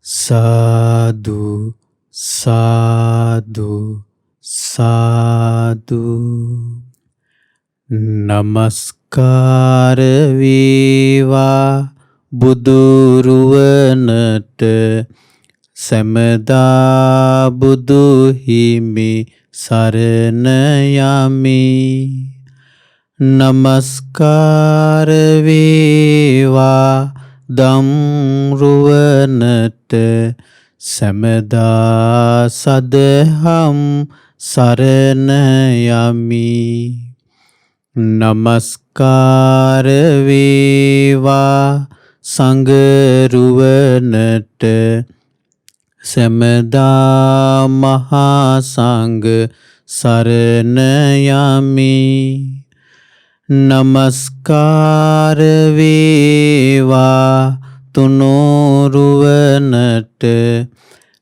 සාදු සාදු සාදු නමස්කාර වේවා බුදුරුවනට සැමදා බුදු හිමි සරණ යමි. නමස්කාර වේවා දම්රුවනට සැමදා සදහම් සරණ යමි. නමස්කාර වේවා සංඝරුවනට සැමදා මහා සංඝ සරණ යමි. නමස්කාර වේවා තුනුරුවනට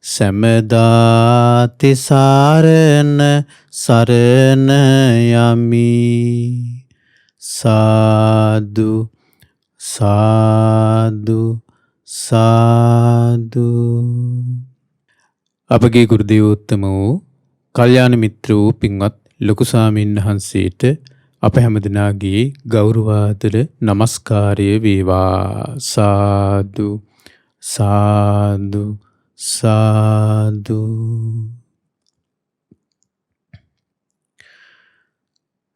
සැමදා තිසරණ සරණ යමි. සාදු සාදු සාදු. අපගේ ගුරු දේවෝත්තම වූ කල්යාණ මිත්‍ර වූ පින්වත් ලොකු ස්වාමීන් වහන්සේට අප හැමදෙනාගේ ගෞරවාදර නමස්කාරය වේවා. සාදු සාදු සාදු.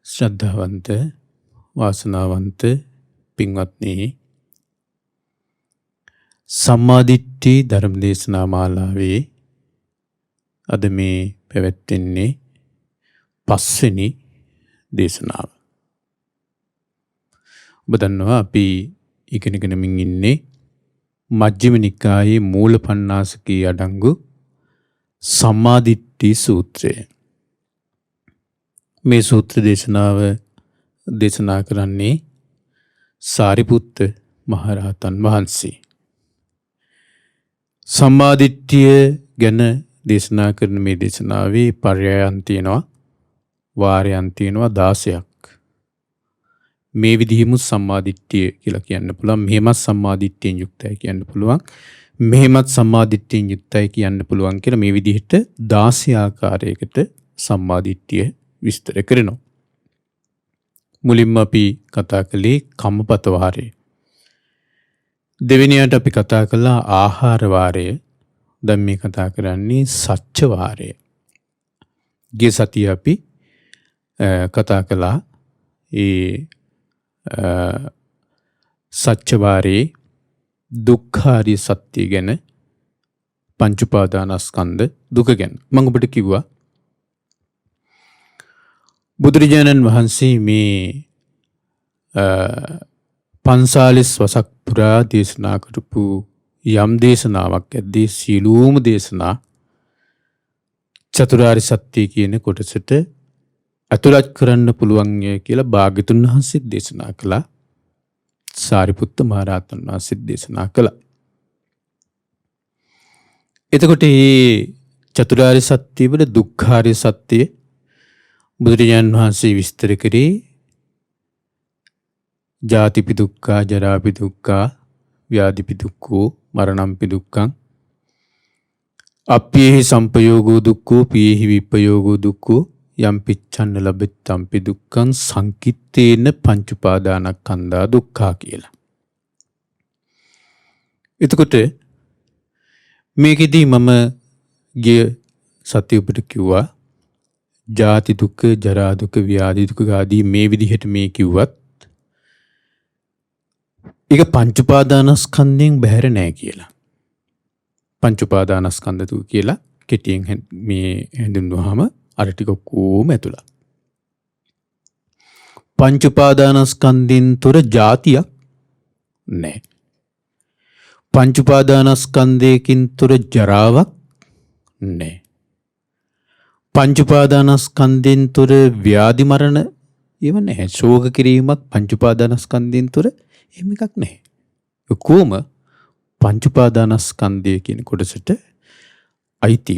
ශ්‍රද්ධාවන්ත වාසනාවන්ත පින්වත්නි, සම්මාදිට්ඨි ධර්ම දේශනා මාලාවේ අද මේ පැවැත්වෙන්නේ 5 වෙනි දේශනාව. ඔබ දන්නවා අපි ඉගෙනගෙනමින් ඉන්නේ මජ්ක්‍ධිම නිකායේ මූලපණ්ණාසකී අඩංගු සම්මාදිට්ඨි සූත්‍රය. මේ සූත්‍ර දේශනාව දේශනා කරන්නේ සාරිපුත්ත මහරහතන් වහන්සේ. සම්මාදිට්ඨිය ගැන දේශනා කරන මේ දේශනාවේ පර්යායන් තියෙනවා, වාරයන් තියෙනවා 16ක්. මේ විදිහම සම්මාදිට්ඨිය කියලා කියන්න පුළුවන්. මෙහෙමත් සම්මාදිට්ඨියෙන් යුක්තයි කියන්න පුළුවන්. මෙහෙමත් සම්මාදිට්ඨියෙන් යුක්තයි කියන්න පුළුවන් කියලා මේ විදිහට 16 ආකාරයකට සම්මාදිට්ඨිය විස්තර කරනවා. මුලින්ම අපි කතා කළේ කම්මපත වාරය. දෙවෙනියට අපි කතා කළා ආහාර වාරය. දැන් මේ කතා කරන්නේ සච්ච වාරය. ගිය සතියේ අපි කතා කළා ඒ සච්ච වාරයේ දුක්ඛාරිය සත්‍ය ගැන, පංච උපාදානස්කන්ධ දුක ගැන. මම ඔබට කිව්වා බුදුරජාණන් වහන්සේ මේ 45 වසක් පුරා දේශනා කරපු යම් දේශනාවක් ඇද්දී සීලූම දේශනා චතුරාර්ය සත්‍ය කියන කොටසට අතුලත් කරන්න පුළුවන් කියලා භාග්‍යතුන් වහන්සේ දේශනා කළා. සාරිපුත්ත මහරහතන් වහන්සේ දේශනා කළා. එතකොට මේ චතුරාර්ය සත්‍ය වල දුක්ඛාරිය සත්‍ය බුදුරජාණන් වහන්සේ විස්තර කරේ ජාතිපි දුක්ඛා, ජරාපි දුක්ඛා, ව්‍යාධිපි දුක්ඛෝ, මරණම්පි දුක්ඛං, අප්පේහි සම්පයෝගෝ දුක්ඛෝ, පීහි විප්පයෝගෝ දුක්ඛෝ, යම් පිච්ඡන්න ලබෙත්තම්පි දුක්ඛං සංකිට්ඨේන පංච උපාදානස්කන්ධා දුක්ඛා කියලා. එතකොට මේකෙදී මම ගිය සතිය ඔබට කිව්වා ජාති දුක, ජරා දුක, ව්‍යාධි දුක ආදී මේ විදිහට මේ කිව්වත් ඒක පංච උපාදානස්කන්ධයෙන් බැහැර නෑ කියලා. පංච උපාදානස්කන්ධ දුක කියලා කෙටියෙන් මේ හඳුන්වුවාම අර ටික කොහොම ඇතුළත්. පංච උපාදානස්කන්ධින් තොර જાතියක් නෑ. පංච උපාදානස්කන්ධයකින් තොර ජරාවක් නෑ. පංච උපාදානස්කන්ධෙන් තොර ව්‍යාධි මරණ ඒව නැහැ. ශෝක කිරීමක් පංච උපාදානස්කන්ධෙන් තොර එහෙම එකක් නැහැ. කොහොම පංච උපාදානස්කන්ධය කියන කොටසට අයිති.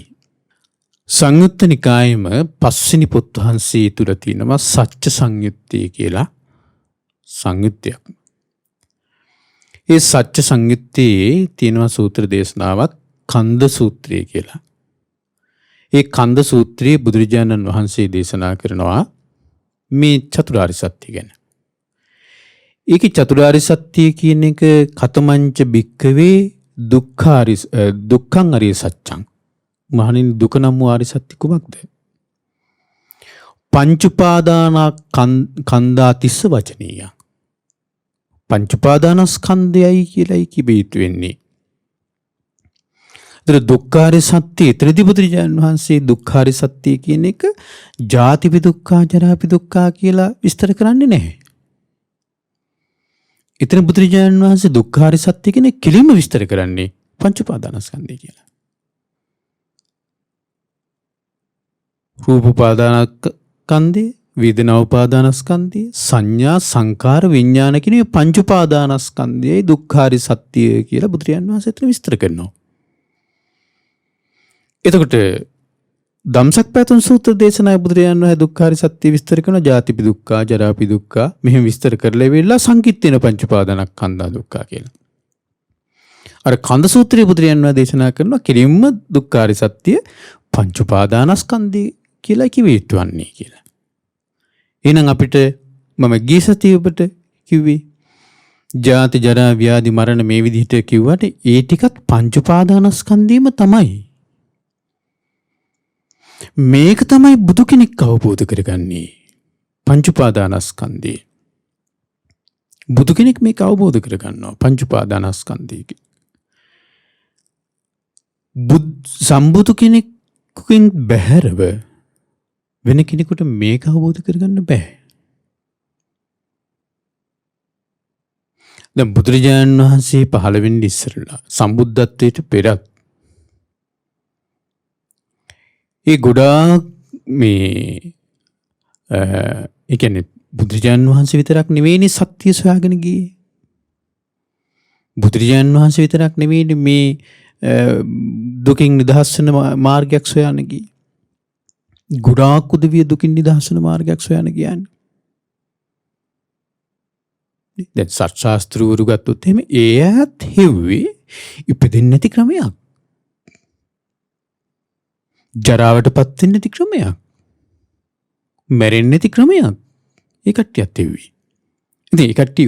සංයුත්ත නිකායෙම 5 වෙනි පොත් වහන්සේ තුල තියෙනවා සච්ච සංයුත්තේ කියලා සංයුත්තයක්. ඒ සච්ච සංයුත්තේ තියෙනවා සූත්‍ර දේශනාවක් කන්ද සූත්‍රය කියලා. ඒ කන්ද සූත්‍රයේ බුදුරජාණන් වහන්සේ දේශනා කරනවා මේ චතුරාර්ය සත්‍ය ගැන. ඒකේ චතුරාර්ය සත්‍ය කියන එක කතමංච භික්කවේ දුක්ඛං අරිය සත්‍යං. මහණෙනි දුක නම් වූ ආර්ය සත්‍ය කුමක්ද? පංච උපාදාන කන්දා තිස්ස වචනීය. පංච උපාදානස්කන්ධයයි කියලායි කිව්ව යුතු වෙන්නේ. ඒතර දුක්ඛාරිය සත්‍ය ත්‍රිදි බුදුරජාණන් වහන්සේ දුක්ඛාරිය සත්‍ය කියන එක ජාතිපි දුක්ඛා ජරාපි දුක්ඛා කියලා විස්තර කරන්නේ නැහැ. ඊතර බුදුරජාණන් වහන්සේ දුක්ඛාරිය සත්‍ය කියන කෙලින්ම විස්තර කරන්නේ පංච උපාදානස්කන්ධය කියලා. රූප උපාදානස්කන්ධය, වේදනා උපාදානස්කන්ධය, සංඥා සංකාර විඥාන කියන මේ පංච උපාදානස්කන්ධයයි දුක්ඛාරිය සත්‍ය කියලා බුදුරජාණන් වහන්සේ එතන විස්තර කරනවා. එතකොට ධම්සක් පැතුම් සූත්‍ර දේශනාවේ බුදුරජාණන් වහන්සේ දුක්ඛාරිය සත්‍ය විස්තර කරන ජාතිපි දුක්ඛා ජරාපි දුක්ඛා මෙහෙම විස්තර කරලා ඉවරලා සංකිට්ඨේන පංච උපාදානස්කන්ධා දුක්ඛා කියලා. අර කන්ද සූත්‍රයේ බුදුරජාණන් වහන්සේ දේශනා කරනවා කෙලින්ම දුක්ඛාරිය සත්‍ය පංච උපාදානස්කන්ධය කියලා කිව්ව යුතුවන්නේ කියලා. එහෙනම් අපිට මම ගිය සතියේ ඔබට කිව්වේ ජාති ජරා ව්‍යාධි මරණ මේ විදිහට කිව්වට ඒ ටිකත් පංච උපාදානස්කන්ධයම තමයි. මේක තමයි බුදු කෙනෙක් අවබෝධ කරගන්නේ. පංච උපාදානස්කන්ධය. බුදු කෙනෙක් මේක අවබෝධ කරගන්නවා පංච උපාදානස්කන්ධය. සම්බුදු කෙනෙකුෙන් බැහැරව වෙන කෙනෙකුට මේක අවබෝධ කරගන්න බෑ. දැන් බුදුරජාණන් වහන්සේ පහළ වෙන්න ඉස්සරලා සම්බුද්ධත්වයට පෙරත් ඒ ගොඩාක් මේ ඒ කියන්නේ බුදුරජාණන් වහන්සේ විතරක් නෙවෙයිනේ සත්‍ය සොයාගෙන ගියේ. බුදුරජාණන් වහන්සේ විතරක් නෙවෙයි මේ දුකින් නිදහස් වෙන මාර්ගයක් සොයන්න ගියේ. ගොඩාක් උදවිය දුකින් නිදහස් වෙන මාර්ගයක් සොයන්න ගියානේ. දැන් සත්‍යාස්ත්‍රවරු ගත්තොත් එහෙම ඒ ඇත් හිව්වේ ඉපදෙන්නේ නැති ක්‍රමයක්. ජරාවටපත් වෙන්නේ නැති ක්‍රමයක්. මැරෙන්නේ නැති ක්‍රමයක්. ඒ කට්ටියත් හිව්වේ. ඉතින් ඒ කට්ටිය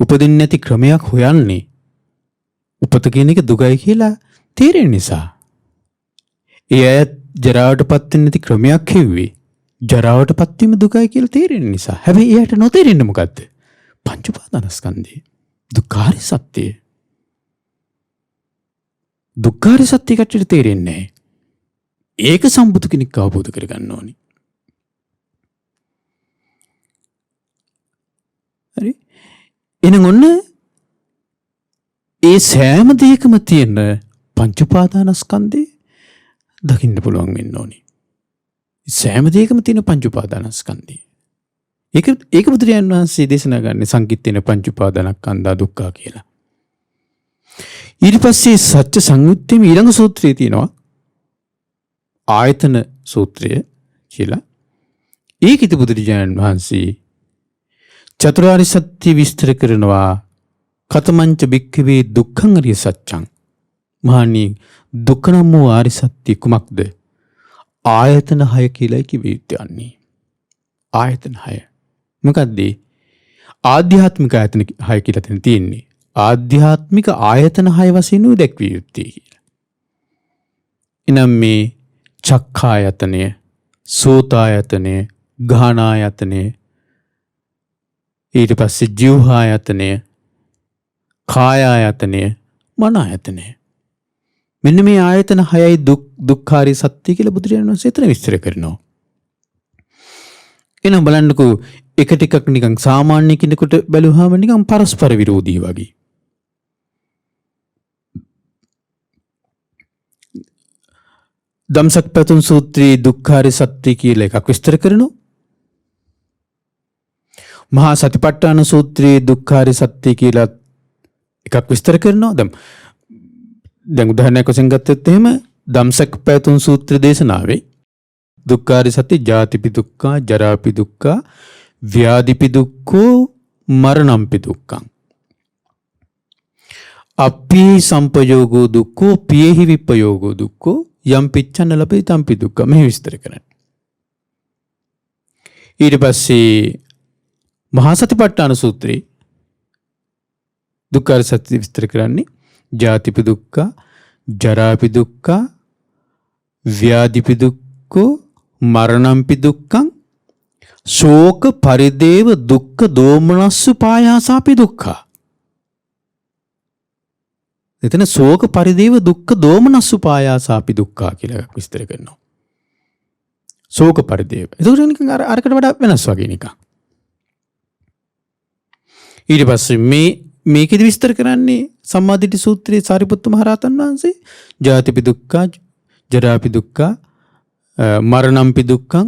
උපදින්නේ නැති ක්‍රමයක් හොයන්නේ උපත කියන එක දුකයි කියලා තේරෙන නිසා. ඒ අය ජරාවටපත් වෙන්නේ නැති ක්‍රමයක් හිව්වේ ජරාවටපත් වීම දුකයි කියලා තේරෙන නිසා. හැබැයි එයාට නොතේරෙන්නේ මොකද්ද? පංච උපාදානස්කන්ධය. දුක්ඛාරිය සත්‍යය. දුක්ඛාරිය සත්‍ය කටට තේරෙන්නේ නැහැ. ඒක සම්බුදු කෙනෙක් අවබෝධ කරගන්න ඕනි. හරි. එහෙනම් ඔන්න ඒ සෑම දෙයකම තියෙන පංච උපාදානස්කන්ධය දකින්න පුළුවන් වෙන්න ඕනි. සෑම දෙයකම තියෙන පංච උපාදානස්කන්ධය. ඒක බුදුරජාණන් වහන්සේ දේශනා කරන්නේ සංකිට්ඨේන පංච උපාදානස්කන්ධා දුක්ඛා කියලා. ඊට පස්සේ සත්‍ය සංයුත්තේ ඊළඟ සූත්‍රයේ තියෙනවා ආයතන සූත්‍රය කියලා. ඒකිට බුදුරජාණන් වහන්සේ චතුරාර්ය සත්‍ය විස්තර කරනවා කතමංච භික්ඛවේ දුක්ඛං අරිය සත්‍යං. මහණනි දුක නම් වූ ආර්ය සත්‍ය කුමක්ද? ආයතන 6 කියලායි කිව්වේ යන්නේ. ආයතන 6. මොකද්ද? ආධ්‍යාත්මික ආයතන 6 කියලා තියෙන්නේ. ආධ්‍යාත්මික ආයතන 6 වශයෙන් දැක්විය යුත්තේ කියලා. එනම් මේ චක්ඛායතනය, සෝතායතනය, ගාහනායතනය, ඊට පස්සේ ජීවහායතනය, කායායතනය, මනායතනය. මෙන්න මේ ආයතන 6යි දුක්ඛාරිය සත්‍ය කියලා බුදුරජාණන් වහන්සේ එතන විස්තර කරනවා. එහෙනම් බලන්නකෝ එක ටිකක් නිකන් සාමාන්‍ය කෙනෙකුට බැලුවාම නිකන් පරස්පර විරෝධී වගේ. ධම්සක් පැතුම් සූත්‍රයේ දුක්ඛාරිය සත්‍ය කියලා එකක් විස්තර කරනවා. මහා සතිපට්ඨාන සූත්‍රයේ දුක්ඛාරිය සත්‍ය කියලා එකක් විස්තර කරනවා. දැන් උදාහරණයක් වශයෙන් ගත්තොත් එහෙම ධම්සක් පැතුම් සූත්‍ර දේශනාවේ දුක්ඛාරිය සත්‍ය ජාතිපි දුක්ඛා, ජරාපි දුක්ඛා, ව්‍යාධිපි දුක්ඛෝ, මරණම්පි දුක්ඛං. අප්පි සම්පයෝගෝ දුක්ඛෝ පියෙහි විප්පයෝගෝ දුක්ඛෝ යම් පිච්ඡන්න ලබේ තම්පි දුක්ඛ මේ විස්තර කරන්නේ. ඊට පස්සේ මහා සතිපට්ඨාන සූත්‍රයේ දුක්ඛ සත්‍ය විස්තර කරන්නේ ජාතිපි දුක්ඛ, ජරාපි දුක්ඛ, ව්‍යාධිපි දුක්ඛෝ, මරණම්පි දුක්ඛං, ශෝක පරිදේව දුක්ඛ දෝමනස්සු පායාසාපි දුක්ඛ. එතන ශෝක පරිදේව දුක්ඛ දෝමනස්සු පායාසාපි දුක්ඛ කියලා විස්තර කරනවා. ශෝක පරිදේව. ඒක නිකන් අරකට වඩා වෙනස් වගේ නිකන්. ඊට පස්සේ මේකෙදි විස්තර කරන්නේ සම්මාදිට්ඨි සූත්‍රයේ සාරිපුත්ත මහ රහතන් වහන්සේ ජාතිපි දුක්ඛ, ජරාපි දුක්ඛ, මරණම්පි දුක්ඛං,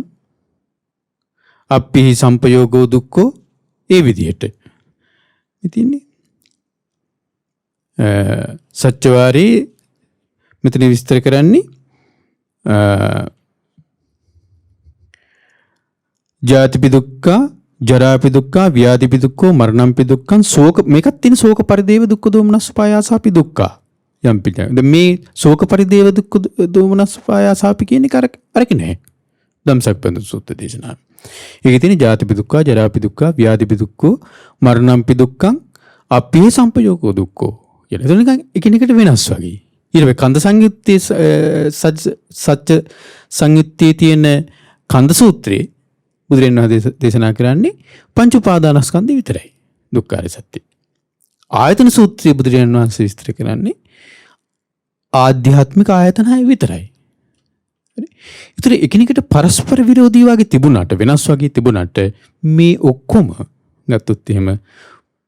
අප්පිහි සම්පයෝගෝ දුක්ඛෝ ඒ විදිහට. ඉතින්නේ සත්‍යවාරී මෙතන විස්තර කරන්නේ ජාතිපි දුක්ඛ, ජරාපි දුක්ඛ, ව්‍යාධිපි දුක්ඛෝ, මරණම්පි දුක්ඛං, ශෝක මේකත් තියෙන ශෝක පරිදේව දුක්ඛ දෝමනස්සු පායාසාපි දුක්ඛ යම් පිටයි. දැන් මේ ශෝක පරිදේව දුක්ඛ දෝමනස්සු පායාසාපි කියන එක අරක නෑ. ධම්සක්පන්ද සූත්‍ර දේශනාව. ඒකේ තියෙන ජාතිපි දුක්ඛ, ජරාපි දුක්ඛ, ව්‍යාධිපි දුක්ඛෝ, මරණම්පි දුක්ඛං, අප්පිහි සම්පයෝගෝ දුක්ඛෝ කියලා. ඒක නිකන් එකිනෙකට වෙනස් වගේ. ඊට පස්සේ කන්ද සංයුත්තේ සත්‍ය සංයුත්තේ තියෙන කන්ද සූත්‍රයේ බුදුරජාණන් වහන්සේ දේශනා කරන්නේ පංච උපාදානස්කන්ධය විතරයි. දුක්ඛාර සත්‍ය. ආයතන සූත්‍රයේ බුදුරජාණන් වහන්සේ විස්තර කරන්නේ ආධ්‍යාත්මික ආයතන 6 විතරයි. ඒතර එකිනෙකට පරස්පර විරෝධී වගේ තිබුණාට වෙනස් වගේ තිබුණාට මේ ඔක්කොම ගත්තොත් එහෙම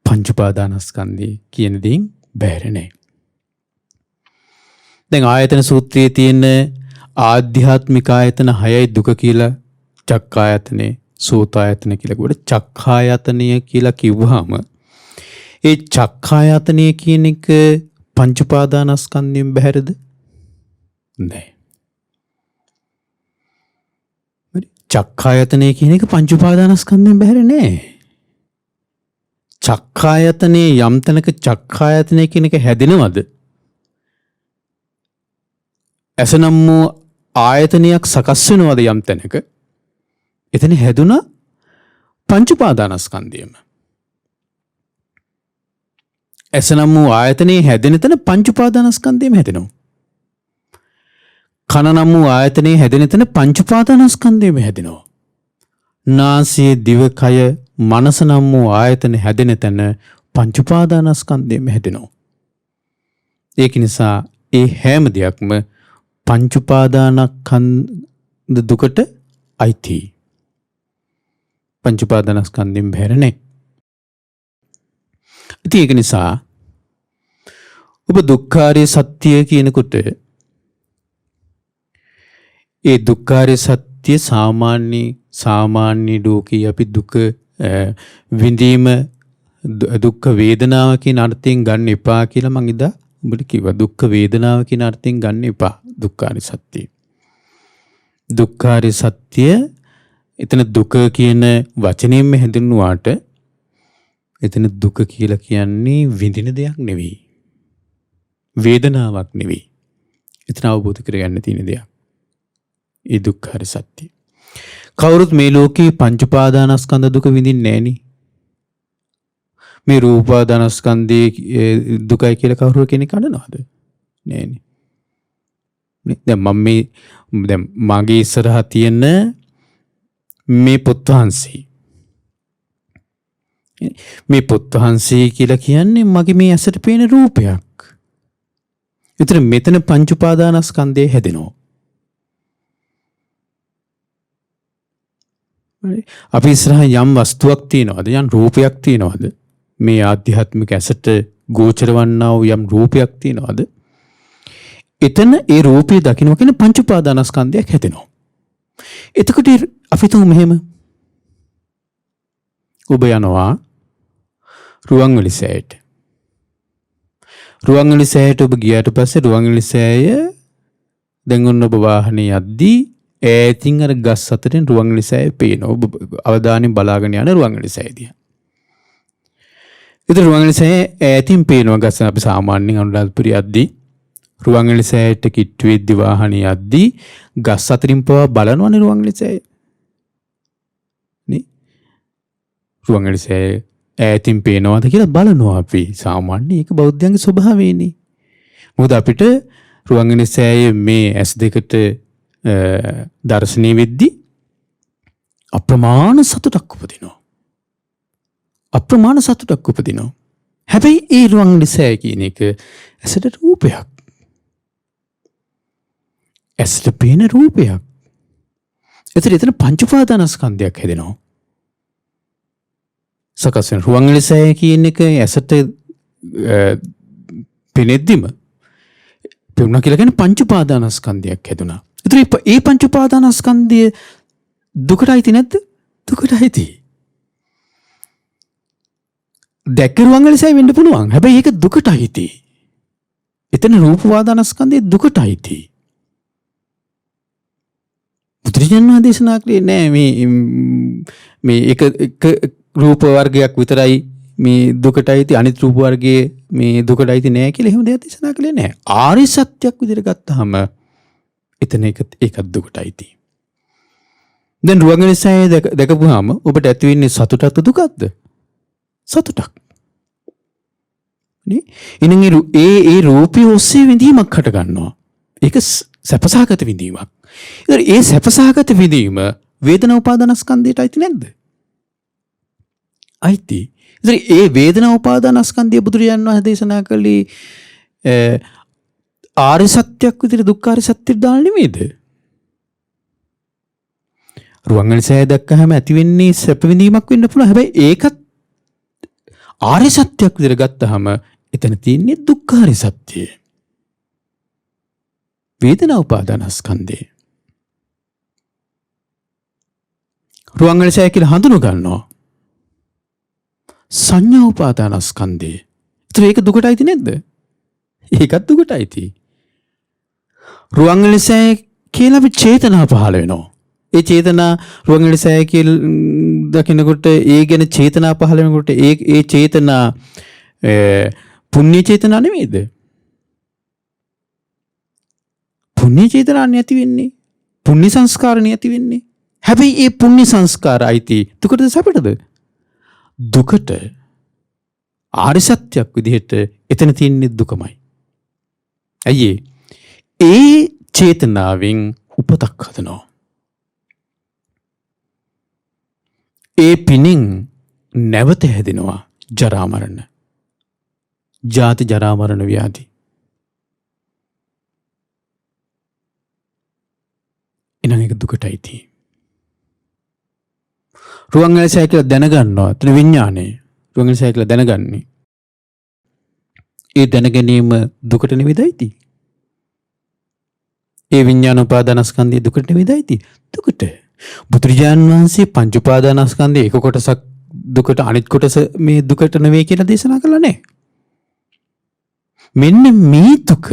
පංච උපාදානස්කන්ධය කියන දේෙන් බැහැර නැහැ. දැන් ආයතන සූත්‍රයේ තියෙන ආධ්‍යාත්මික ආයතන 6යි දුක කියලා චක්ඛායතනේ, සෝතායතන කියලා කොට චක්ඛායතනය කියලා කිව්වහම ඒ චක්ඛායතනය කියන එක පංච උපාදානස්කන්ධයෙන් බැහැරද? නැහැ. චක්ඛායතනය කියන එක පංච උපාදානස්කන්ධයෙන් බැහැර නෑ. චක්ඛායතනයේ යම් තැනක චක්ඛායතනය කියන එක හැදෙනවද? එසනම් වූ ආයතනයක් සකස් වෙනවද යම් තැනක? එතන හැදුන පංච උපාදානස්කන්ධයම. එසනම් වූ ආයතනයේ හැදෙන තැන පංච උපාදානස්කන්ධයම හැදෙනවා. කන නම් වූ ආයතනයේ හැදෙන තැන පංච උපාදානස්කන්ධයම හැදෙනවා. නාසය, දිව, කය, මනස නම් වූ ආයතන හැදෙන තැන පංච උපාදානස්කන්ධයම හැදෙනවා. ඒක නිසා ඒ හැම දෙයක්ම පංච උපාදානස්කන්ධ දුකට අයිති. පංච උපාදානස්කන්ධයෙන් බැහැර නැහැ. ඉතින් ඒක නිසා ඔබ දුක්ඛාරය සත්‍ය කියනකොට ඒ දුක්ඛාරය සත්‍ය සාමාන්‍ය ලෝකේ අපි දුක විඳීම දුක්ඛ වේදනාව කියන අර්ථයෙන් ගන්න එපා කියලා මං ඉදා උඹට කිව්වා. දුක්ඛ වේදනාව කියන අර්ථයෙන් ගන්න එපා දුක්ඛාරය සත්‍ය. දුක්ඛාරය සත්‍ය එතන දුක කියන වචනයෙන්ම හැඳින්වුවාට එතන දුක කියලා කියන්නේ විඳින දෙයක් නෙවෙයි. වේදනාවක් නෙවෙයි. එතන අවබෝධ කරගන්න තියෙන දෙයක්. ඒ දුක්ඛාරය සත්‍ය. කවුරුත් මේ ලෝකේ පංච උපාදානස්කන්ධ දුක විඳින්නේ නැහෙනි. මේ රූපාදානස්කන්ධයේ දුකයි කියලා කවුරු කෙනෙක් අඬනවද? නැහෙනි. දැන් මගේ ඉස්සරහා තියෙන මේ පොත් වහන්සේ. මේ පොත් වහන්සේ කියලා කියන්නේ මගේ මේ ඇසට පේන රූපයක්. ඒතර මෙතන පංච උපාදානස්කන්ධය හැදෙනවා. අපි ඉස්සරහා යම් වස්තුවක් තියනවාද, යම් රූපයක් තියනවාද, මේ ආධ්‍යාත්මික ඇසට ගෝචර වන්නා වූ යම් රූපයක් තියනවාද, එතන ඒ රූපය දකින්න කියන පංච උපාදානස්කන්ධයක් හැදෙනවා. එතකොට අපි තුමු මෙහෙම ඔබ යනවා රුවන්වැලි සෑයට. රුවන්වැලි සෑයට ඔබ ගියාට පස්සේ රුවන්වැලි සෑය දැන් ඔන්න ඔබ වාහනේ යද්දී ඈතින් අර ගස් අතරින් රුවන්වැලි සෑය පේනවා. ඔබ අවධානයෙන් බලාගෙන යන රුවන්වැලි සෑය දිහා. ඉතින් රුවන්වැලිසෑය ඈතින් පේනවා ගස අපි සාමාන්‍යයෙන් අනුරාධපුරය යද්දී රුවන්වැලිසෑයට කිට්ටු වෙද්දි වාහනේ යද්දී ගස් අතරින් පවා බලනවනේ රුවන්වැලිසෑය. නේ? රුවන්වැලිසෑය ඈතින් පේනවාද කියලා බලනවා අපි. සාමාන්‍ය ඒක බෞද්ධයන්ගේ ස්වභාවයනේ. මොකද අපිට රුවන්වැලිසෑය මේ S2ට දර්ශනීය වෙද්දී අප්‍රමාණ සතුටක් උපදිනවා. අප්‍රමාණ සතුටක් උපදිනවා. හැබැයි ඒ රුවන්වැලිසෑය කියන එක ඇසට රූපයක්. ඇසට පේන රූපයක්. එතන පංච උපාදානස්කන්ධයක් හැදෙනවා. සකස් වෙන රුවන්වැලිසෑය කියන එක ඇසට පෙනෙද්දිම පෙනුණා කියලා කියන්නේ පංච උපාදානස්කන්ධයක් හැදුනා. ඒතර ඒ පංච උපාදානස්කන්ධය දුකටයි නැද්ද? දුකටයි. දැක්ක රුවන්වැලිසෑය වෙන්න පුළුවන්. හැබැයි ඒක දුකටයි. එතන රූප උපාදානස්කන්ධය දුකටයි. බුදුරජාණන් වහන්සේ දේශනා කළේ නෑ මේ එක රූප වර්ගයක් විතරයි මේ දුකටයි අනිත් රූප වර්ගයේ මේ දුකටයි නෑ කියලා එහෙම දෙයක් දේශනා කළේ නෑ. ආර්ය සත්‍යයක් විදිහට ගත්තාම එතන ඒකත් දුකටයි. දැන් රුවන්වැලිසෑය දැකපුවාම ඔබට ඇති වෙන්නේ සතුටක්ද දුකක්ද? සතුටක්. නේ? ඉතින් ඒ රූපී ඔස්සේ විඳීමක් හට ගන්නවා. ඒක සැපසහගත විඳීමක්. ඉතින් ඒ සැපසහගත විඳීම වේදනා උපාදානස්කන්ධයට අයිති නැද්ද? අයිති. ඉතින් ඒ වේදනා උපාදානස්කන්ධය බුදුරජාණන් වහන්සේ දේශනා කළේ ආර්ය සත්‍යයක් විදිහට දුක්ඛාරය සත්‍යෙට දාන්න නෙමෙයිද? රුවන්වැලිසෑය දැක්කහම ඇති වෙන්නේ සැප විඳීමක් වෙන්න පුළුවන්. හැබැයි ඒකත් ආර්ය සත්‍යයක් විදිහට ගත්තහම එතන තියෙන්නේ දුක්ඛාරය සත්‍යය. වේදනා උපාදානස්කන්ධය. රුවන්වැලිසෑය කියලා හඳුන ගන්නවා. සංඥා උපාදානස්කන්ධය. ඒතර ඒක දුකටයි නැද්ද? ඒකත් දුකටයි. රුවන්වැලිසෑය කියලා අපි චේතනා පහළ වෙනවා. ඒ චේතනා රුවන්වැලිසෑය කියලා දකිනකොට ඒ ගැන චේතනා පහළ වෙනකොට ඒ චේතනා පුණ්‍ය චේතනා නෙමෙයිද? පුණ්‍ය චේතනා නැති වෙන්නේ. පුණ්‍ය සංස්කාර නැති වෙන්නේ. හැබැයි ඒ පුණ්‍ය සංස්කාර අයිති දුකටද සැපටද? දුකට. ආර්ය සත්‍යයක් විදිහට එතන තියෙන්නේ දුකමයි. ඇයි ඒ චේතනාවෙන් උපතක් හදනවා. ඒ පිනින් නැවත හැදෙනවා ජරා මරණ. ජාති ජරා මරණ ව්‍යාධි. එනම් ඒක දුකටයි තියෙන්නේ. රුවන්වැලිසෑය කියලා දැනගන්නවා. එතන විඥානය. රුවන්වැලිසෑය කියලා දැනගන්නේ. ඒ දැනගැනීම දුකට නෙවෙයිද? ඒ විඥාන උපාදානස්කන්ධය දුකට නෙවෙයිද? දුකට. බුදුරජාණන් වහන්සේ පංච උපාදානස්කන්ධය එක කොටසක් දුකට අනිත් කොටස මේ දුකට නෙවෙයි කියලා දේශනා කළා නෑ. මෙන්න මේ දුක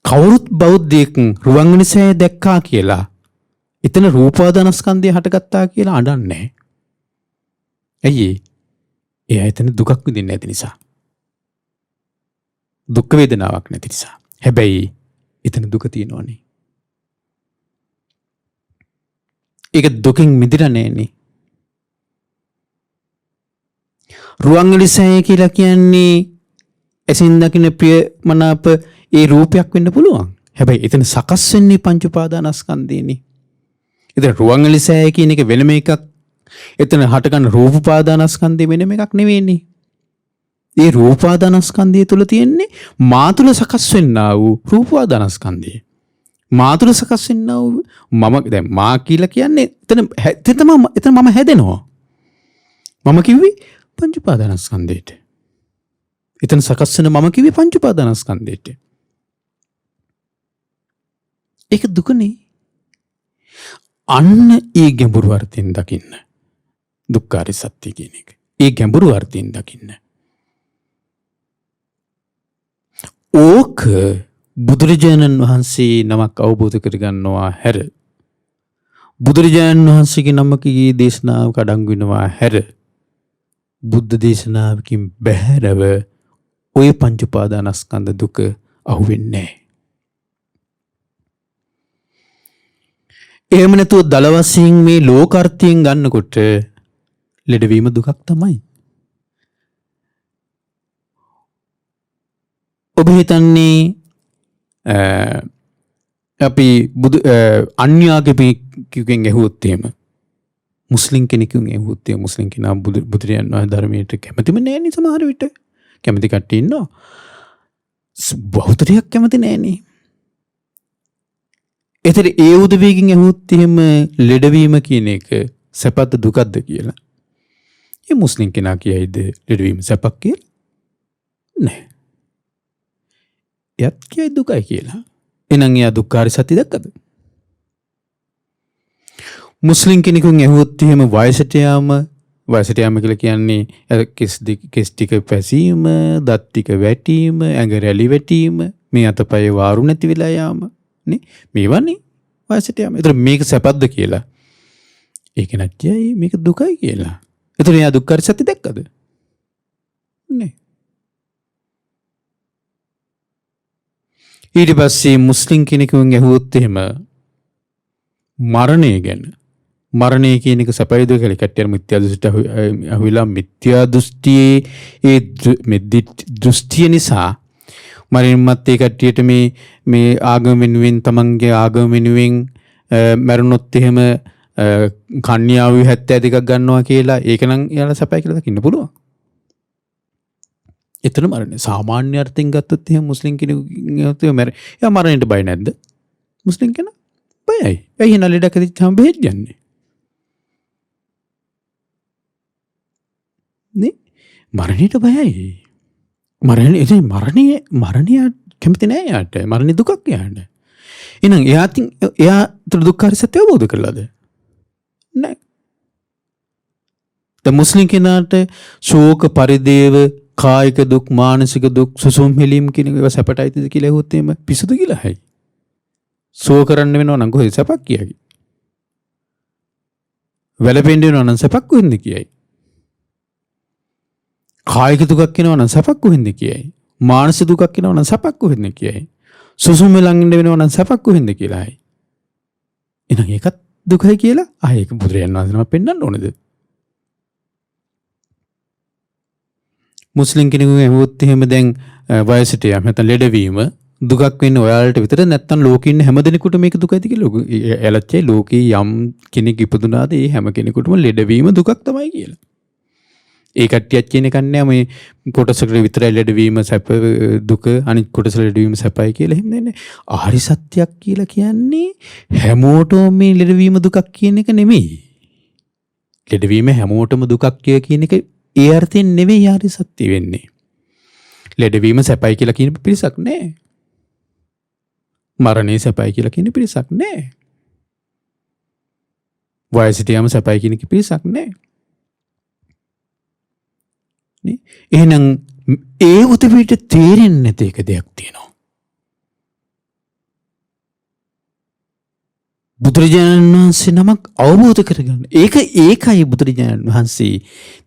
කවුරුත් බෞද්ධයෙක් රුවන්වැලිසෑය දැක්කා කියලා එතන රූපාදානස්කන්ධය හටගත්තා කියලා අඬන්නේ නැහැ. ඇයි? එයා එතන දුකක් විඳින්නේ නැති නිසා. දුක් වේදනාවක් නැති නිසා. හැබැයි එතන දුක තියෙනවනේ. ඒක දුකින් මිදිලා නැන්නේ. රුවන්වැලිසෑය කියලා කියන්නේ ඇසින් දකින්න ප්‍රිය මනාප ඒ රූපයක් වෙන්න පුළුවන්. හැබැයි එතන සකස් වෙන්නේ පංච උපාදානස්කන්ධයනේ. ඉතින් රුවන්වැලිසෑය කියන එක වෙනම එකක්. එතන හටගන්න රූප උපාදානස්කන්ධය වෙනම එකක් නෙවෙයිනේ. ඒ රූප උපාදානස්කන්ධය තුල තියෙන්නේ මා තුල සකස් වෙන්නා වූ රූප උපාදානස්කන්ධය. මා තුල සකස් වෙන්නා වූ මම දැන් මා කියලා කියන්නේ එතන මම හැදෙනවා. මම කිව්වේ පංච උපාදානස්කන්ධයට. එතන සකස් වෙන මම කිව්වේ පංච උපාදානස්කන්ධයට. ඒක දුකනේ. අන්න ඒ ගැඹුරු අර්ථයෙන් දකින්න. දුක්ඛාරය සත්‍ය කියන එක. ඒ ගැඹුරු අර්ථයෙන් දකින්න. ඕක බුදුරජාණන් වහන්සේ නමක් අවබෝධ කරගන්නවා හැර බුදුරජාණන් වහන්සේගේ නමකගේ දේශනාව කඩංගු වෙනවා හැර බුද්ධ දේශනාවකින් බැහැරව ඔය පංච උපාදානස්කන්ධ දුක අහුවෙන්නේ නැහැ. එහෙම නැතුව දල වශයෙන් මේ ලෝකාර්ථයෙන් ගන්නකොට ලෙඩවීම දුකක් තමයි. ඔබ හිතන්නේ අපි අන්‍යාගමිකයෙකුගෙන් ඇහුවොත් එහෙම මුස්ලිම් කෙනෙකුගෙන් ඇහුවොත් එහෙම මුස්ලිම් කෙනා බුදුරජාණන් වහන්සේ ධර්මයට කැමතිම නෑනේ සමහර විට. කැමති කට්ටිය ඉන්නවා. බහුතරයක් කැමති නෑනේ. ඒතර ඒ උදවියකින් ඇහුවොත් එහෙම ලෙඩවීම කියන එක සැපද දුකද කියලා. ඒ මුස්ලිම් කෙනා කියයිද ලෙඩවීම සැපක් කියලා? නෑ. එයත් කියයි දුකයි කියලා. එහෙනම් එයා දුක්ඛාර සත්‍ය දැක්කද? මුස්ලිම් කෙනෙකුන් ඇහුවොත් එහෙම වයසට යාම කියලා කියන්නේ කෙස් ටික පැසීම, දත් ටික වැටීම, ඇඟ රැලි වැටීම, මේ අතපය වාරු නැති වෙලා යාම නේ. මේවනේ වයසට යාම. ඒතර මේක සැපද්ද කියලා. ඒක නැත්‍යයි මේක දුකයි කියලා. ඒතර එයා දුක්ඛාර සත්‍ය දැක්කද? නේ. ඊට පස්සේ මුස්ලිම් කෙනෙකුන් ඇහුවොත් එහෙම මරණය ගැන. මරණය කියන එක සැපයිද කියලා කට්ටිය මිත්‍යා දෘෂ්ටියට අහුවිලා මිත්‍යා දෘෂ්ටියේ ඒ දෘෂ්ටිය නිසා මරින්මත් ඒ කට්ටියට මේ ආගම වෙනුවෙන් තමන්ගේ ආගම වෙනුවෙන් මරුණොත් එහෙම කන්‍යාව 72ක් ගන්නවා කියලා ඒක නම් එයාලා සැපයි කියලා දකින්න පුළුවන්. එතන මරණය සාමාන්‍ය අර්ථයෙන් ගත්තොත් එහෙම මුස්ලිම් කෙනෙකුට එයා මරණයට බය නැද්ද? මුස්ලිම් කෙනා බයයි. ඇයි එහෙනම් ලෙඩක් ඇතිවෙච්චාම බෙහෙත් ගන්නේ? නේ? මරණයට බයයි. මරණය කැමති නෑ යාට. මරණය දුකක් යාට. එහෙනම් එයා දුක්ඛාර සත්‍ය අවබෝධ කරලාද? නෑ. ද මුස්ලිම් කෙනාට ශෝක පරිදේව කායික දුක්, මානසික දුක්, සුසුම් හෙලීම් කියන ඒවා සැපටයිද කියලා ඇහුවොත් එහෙම පිසුදු කියලායි. සෝ කරන්න වෙනවා නම් කොහෙද සැපක් කියයි. වැළපෙන්න වෙනවා නම් සැපක් කොහෙන්ද කියයි. කායික දුකක් එනවා නම් සැපක් කොහෙන්ද කියයි. මානසික දුකක් එනවා නම් සැපක් කොහෙන්ද කියයි. සුසුම් ළඟින් වෙනවා නම් සැපක් කොහෙන්ද කියලායි. එහෙනම් ඒකත් දුකයි කියලා ඒක බුදුරජාණන් වහන්සේ නම පෙන්වන්න ඕනේද? මුස්ලිම් කෙනෙකුගෙන් ඇහුවොත් එහෙම දැන් වයසට යෑම නැත්නම් ලෙඩවීම දුකක් වෙන්නේ ඔයාලට විතර නැත්නම් ලෝකේ ඉන්න හැම දෙනෙකුට මේක දුකයිද කියලා. එයාලච්චයි ලෝකේ යම් කෙනෙක් ඉපදුනාද ඒ හැම කෙනෙකුටම ලෙඩවීම දුකක් තමයි කියලා. ඒ කට්ටියක් කියන එකක් නෑ මේ කොටසකට විතරයි ලෙඩවීම සැප දුක අනිත් කොටස ලෙඩවීම සැපයි කියලා එහෙම නෑ. ආරි සත්‍යයක් කියලා කියන්නේ හැමෝටම මේ ලෙඩවීම දුකක් කියන එක නෙමෙයි. ලෙඩවීම හැමෝටම දුකක් කියන එක ඒ අර්ථයෙන් නෙවෙයි ආරි සත්‍ය වෙන්නේ. ලෙඩවීම සැපයි කියලා කියන පිරිසක් නෑ. මරණය සැපයි කියලා කියන පිරිසක් නෑ. වයසට යාම සැපයි කියන පිරිසක් නෑ. නේ? එහෙනම් ඒ උදවියට තේරෙන්නේ නැති එක දෙයක් තියෙනවා. බුදුරජාණන් වහන්සේ නමක් අවබෝධ කරගන්න. ඒකයි බුදුරජාණන් වහන්සේ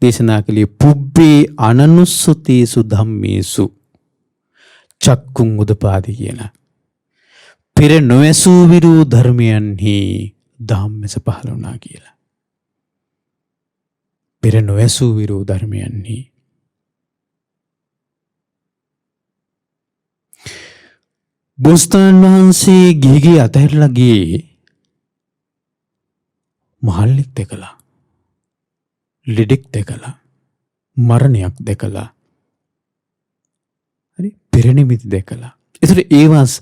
දේශනා කළේ පුබ්බේ අනනුස්සතේසු ධම්මේසු චක්කුං උදපාදි කියලා. පෙර නොඇසූ විරු ධර්මයන්හි ධම්මස පහළ වුණා කියලා. පෙර නොඇසූ විරු ධර්මයන්හි. බෝසතාණන් වහන්සේ ගිහිගේ අතහැරලා ගියේ මහල්ලෙක් දැකලා, ලෙඩෙක් දැකලා, මරණයක් දැකලා, හරි පෙරනිමිති දැකලා. ඒතර ඒවාස්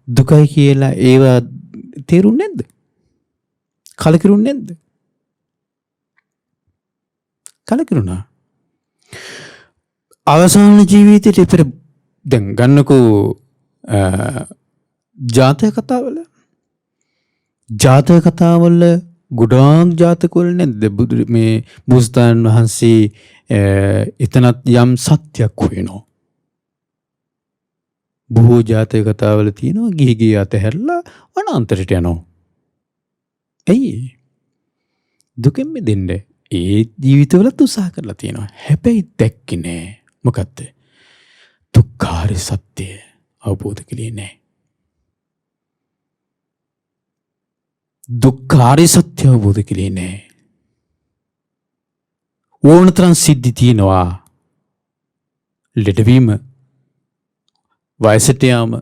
දුකයි කියලා ඒවා තේරුන්නේ නැද්ද? කලකිරුන්නේ නැද්ද? කලකිරුණා. අවසාන ජීවිතේට පෙර දැන් ගන්නකෝ ජාතක කතාවල ගොඩාක් ජාතකවල නැද්ද මේ බෝසතාණන් වහන්සේ එතනත් යම් සත්‍යයක් හොයනවා. බොහෝ ජාතක කතාවල තියෙනවා ගිහි අතහැරලා වනාන්තරයට යනවා. ඇයි? දුකෙන් මිදෙන්න. ඒ ජීවිතවලත් උත්සාහ කරලා තියෙනවා. හැබැයි දැක්කේ නෑ. මොකද්ද? දුක්ඛාරය සත්‍ය අවබෝධ කළේ නෑ. දුක්ඛාරය සත්‍ය අවබෝධ කළේ නෑ. ඕනතරම් සිද්ධි තියෙනවා. ලෙඩවීම, වයසට යාම,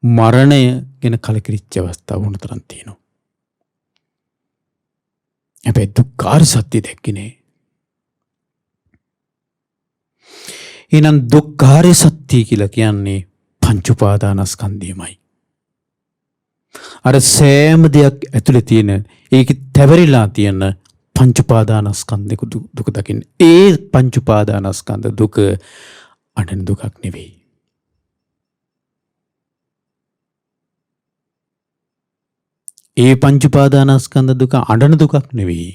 මරණය ගැන කලකිරිච්ච අවස්ථා ඕනතරම් තියෙනවා. හැබැයි දුක්ඛාරය සත්‍ය දැක්කේ නෑ. එහෙනම් දුක්ඛාරය සත්‍ය කියලා කියන්නේ පංච උපාදානස්කන්ධයමයි. අර සෑම දෙයක් ඇතුලේ තියෙන ඒකේ තැවරිලා තියෙන පංච උපාදානස්කන්ධෙක දුක දකින්න. ඒ පංච උපාදානස්කන්ධ දුක අඬන දුකක් නෙවෙයි. ඒ පංච උපාදානස්කන්ධ දුක අඬන දුකක් නෙවෙයි.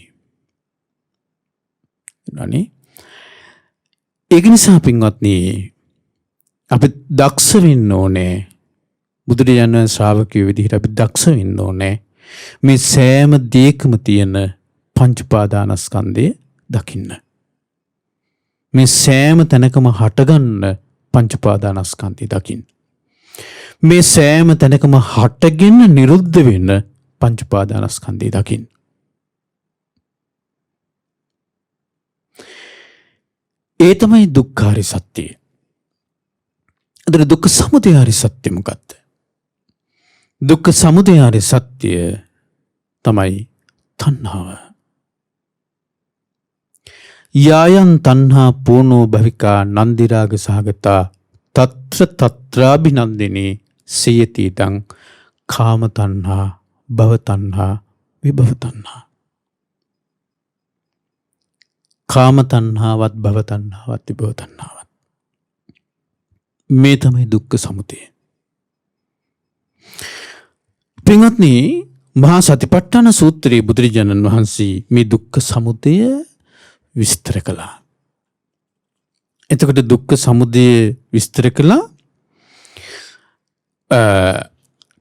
නනේ ඒක නිසා පින්වත්නි අපි දක්ෂ වෙන්න ඕනේ. බුදුරජාණන් ශ්‍රාවකයෝ විදිහට අපි දක්ෂ වෙන්න ඕනේ. මේ සෑම දෙයකම තියෙන පංච උපාදානස්කන්ධය දකින්න. මේ සෑම තැනකම හටගන්න පංච උපාදානස්කන්ධය දකින්න. මේ සෑම තැනකම හටගෙන නිරුද්ධ වෙන පංච උපාදානස්කන්ධය දකින්න. ඒ තමයි දුක්ඛාරය සත්‍යය. අතන දුක්ඛ සමුදයාරි සත්‍ය මොකක්ද? දුක්ඛ සමුදයාරි සත්‍ය තමයි තණ්හාව. යායන් තණ්හා පූර්ණෝ භවිකා නන්දි රාග සහගතා తත්‍ර తත්‍රාභිනන්දිනේ සියති දං කාම තණ්හා භව තණ්හා විභව තණ්හා. කාම තණ්හාවත් භව තණ්හාවත් විභව තණ්හාවත් මේ තමයි දුක්ඛ සමුදය. පින්වත්නි මහා සතිපට්ඨාන සූත්‍රයේ බුදුරජාණන් වහන්සේ මේ දුක්ඛ සමුදය විස්තර කළා. එතකොට දුක්ඛ සමුදය විස්තර කළා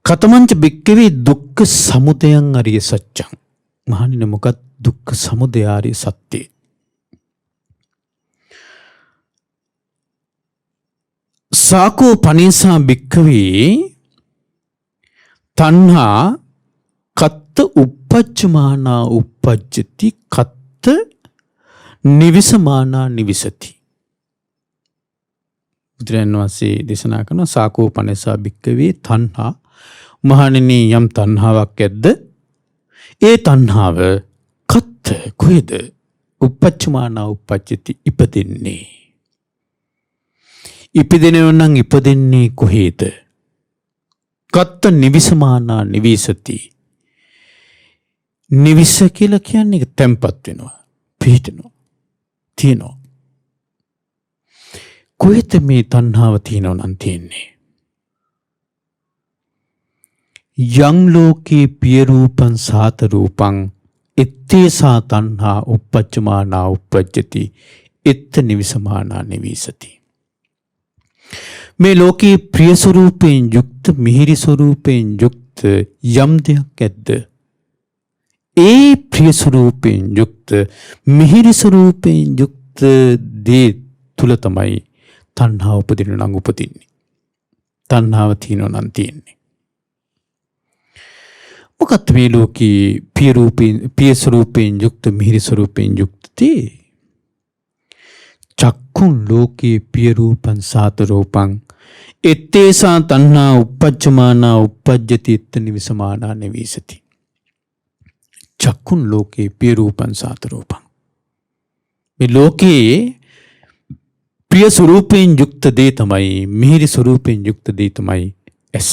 කතමංච බික්කවේ දුක්ඛ සමුදයං අරිය සත්‍යං. මහණෙනි මොකක්ද දුක්ඛ සමුදය ආර්ය සත්‍යය? සාකෝ පනේසා බික්කවේ තණ්හා කත්ත uppajjamaana uppajjati කත්ත නිවිසමානා නිවිසති. බුදුරජාණන් වහන්සේ දේශනා කරන සාකෝ පනේසා බික්කවේ තණ්හා මහණෙනි යම් තණ්හාවක් ඇද්ද ඒ තණ්හාව කත්ත කොහෙද uppajjamaana uppajjati ඉපදෙන්නේ. ඉපදෙනව නම් ඉපදෙන්නේ කොහේද? කත්ත නිවිසමානා නිවිසති. නිවිස කියලා කියන්නේ තැම්පත් වෙනවා, පිහිටනවා, තියෙනවා. කොහෙද මේ තණ්හාව තියෙනව නම් තියෙන්නේ? යං ලෝකේ පිය රූපං සාත රූපං ඉත්තේසා තණ්හා uppajjamaana uppajjati ඉත්ත නිවිසමානා නිවිසති. මේ ලෝකේ ප්‍රිය ස්වරූපයෙන් යුක්ත මිහිරි ස්වරූපයෙන් යුක්ත යම් දෙයක් ඇද්ද ඒ ප්‍රිය ස්වරූපයෙන් යුක්ත මිහිරි ස්වරූපයෙන් යුක්ත දේ තුල තමයි තණ්හාව උපදින නම් උපදින්නේ. තණ්හාව තියෙනවා නම් තියෙන්නේ. මොකක්ද මේ ලෝකේ ප්‍රිය ස්වරූපයෙන් යුක්ත මිහිරි ස්වරූපයෙන් යුක්ත තේ? චක්කුන් ලෝකේ පිය රූපං සාත රූපං ඉත්තේසා තණ්හා uppajjamaana uppajjati ඉත්ත නිවිසමානා නිවිසති. චක්කුන් ලෝකේ පිය රූපං සාත රූපං. මේ ලෝකේ ප්‍රිය ස්වරූපයෙන් යුක්ත දේ තමයි, මිහිරි ස්වරූපයෙන් යුක්ත දේ තමයි ඇස.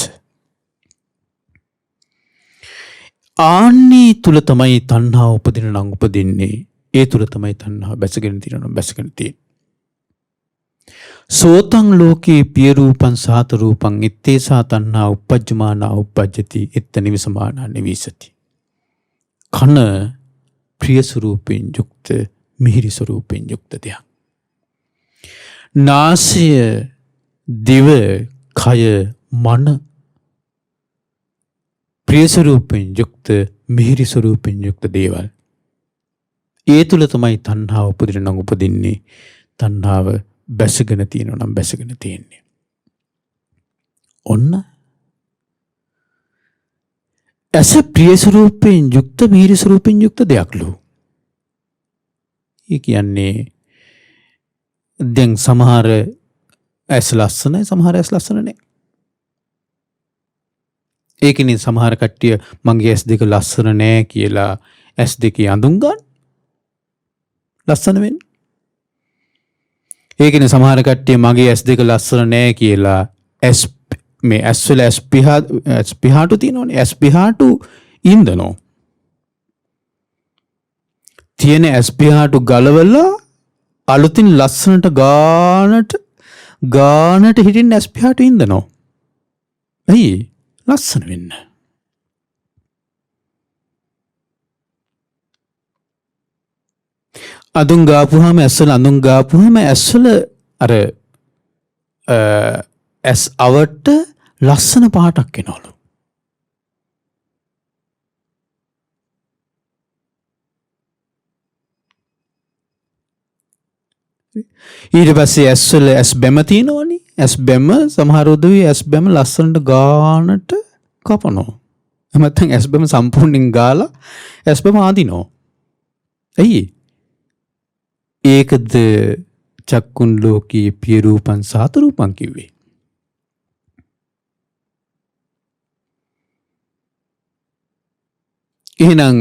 ආන්නේ තුල තමයි තණ්හාව උපදින නම් උපදින්නේ. ඒ තුල තමයි තණ්හාව බැසගෙන තියෙනවා නම් බැසගෙන තියෙන්නේ. සෝතං ලෝකේ පිය රූපං සාත රූපං ඉත්තේසා තණ්හා uppajjamaana uppajjati ඉත්ත නිවිසමානා නිවිසති. කන ප්‍රිය ස්වරූපයෙන් යුක්ත මිහිරි ස්වරූපයෙන් යුක්ත දෙයක්. නාසය දිව කය මන ප්‍රිය ස්වරූපයෙන් යුක්ත මිහිරි ස්වරූපයෙන් යුක්ත දේවල්. ඒ තුල තමයි තණ්හාව උපදින නම් උපදින්නේ. තණ්හාව බැසගෙන තියෙනවා නම් බැසගෙන තියෙන්නේ. ඔන්න ඇස ප්‍රිය ස්වරූපයෙන් යුක්ත මිහිරි ස්වරූපයෙන් යුක්ත දෙයක්ලු. ඒ කියන්නේ දැන් සමහර ඇස් ලස්සනයි සමහර ඇස් ලස්සන නැහැ. ඒකනේ සමහර කට්ටිය මගේ ඇස් දෙක ලස්සන නෑ කියලා ඇස් දෙකේ අඳුන් ගන්න. ලස්සන වෙන්න. ඒකනේ සමහර කට්ටිය මගේ ඇස් දෙක ලස්සන නෑ කියලා ඇස් මේ ඇස්වල ඇස් පිහාටු තියෙනවනේ ඇස් පිහාටු ඉන්දනෝ. තියෙන ඇස් පිහාටු ගලවලා අලුතින් ලස්සනට ගානට හිටින්න ඇස් පිහාටු ඉන්දනෝ. ඇයි? ලස්සන වෙන්න. අඳුන් ගාපුවාම ඇස්වල අඳුන් ගාපුවාම ඇස්වල අර ඇස් අවට ලස්සන පාටක් එනවලු. ඊට පස්සේ ඇස්වල ඇස් බැම තියෙනවනේ. ඇස් බැම සමහර උදවිය ඇස් බැම ලස්සනට ගානට කපනවා. එහෙම නැත්නම් ඇස් බැම සම්පූර්ණයෙන් ගාලා ඇස් බැම ආදිනවා. ඇයි? ඒකද චක්කුන් ලෝකී පිය රූපං සාත රූපං කිව්වේ. එහෙනම්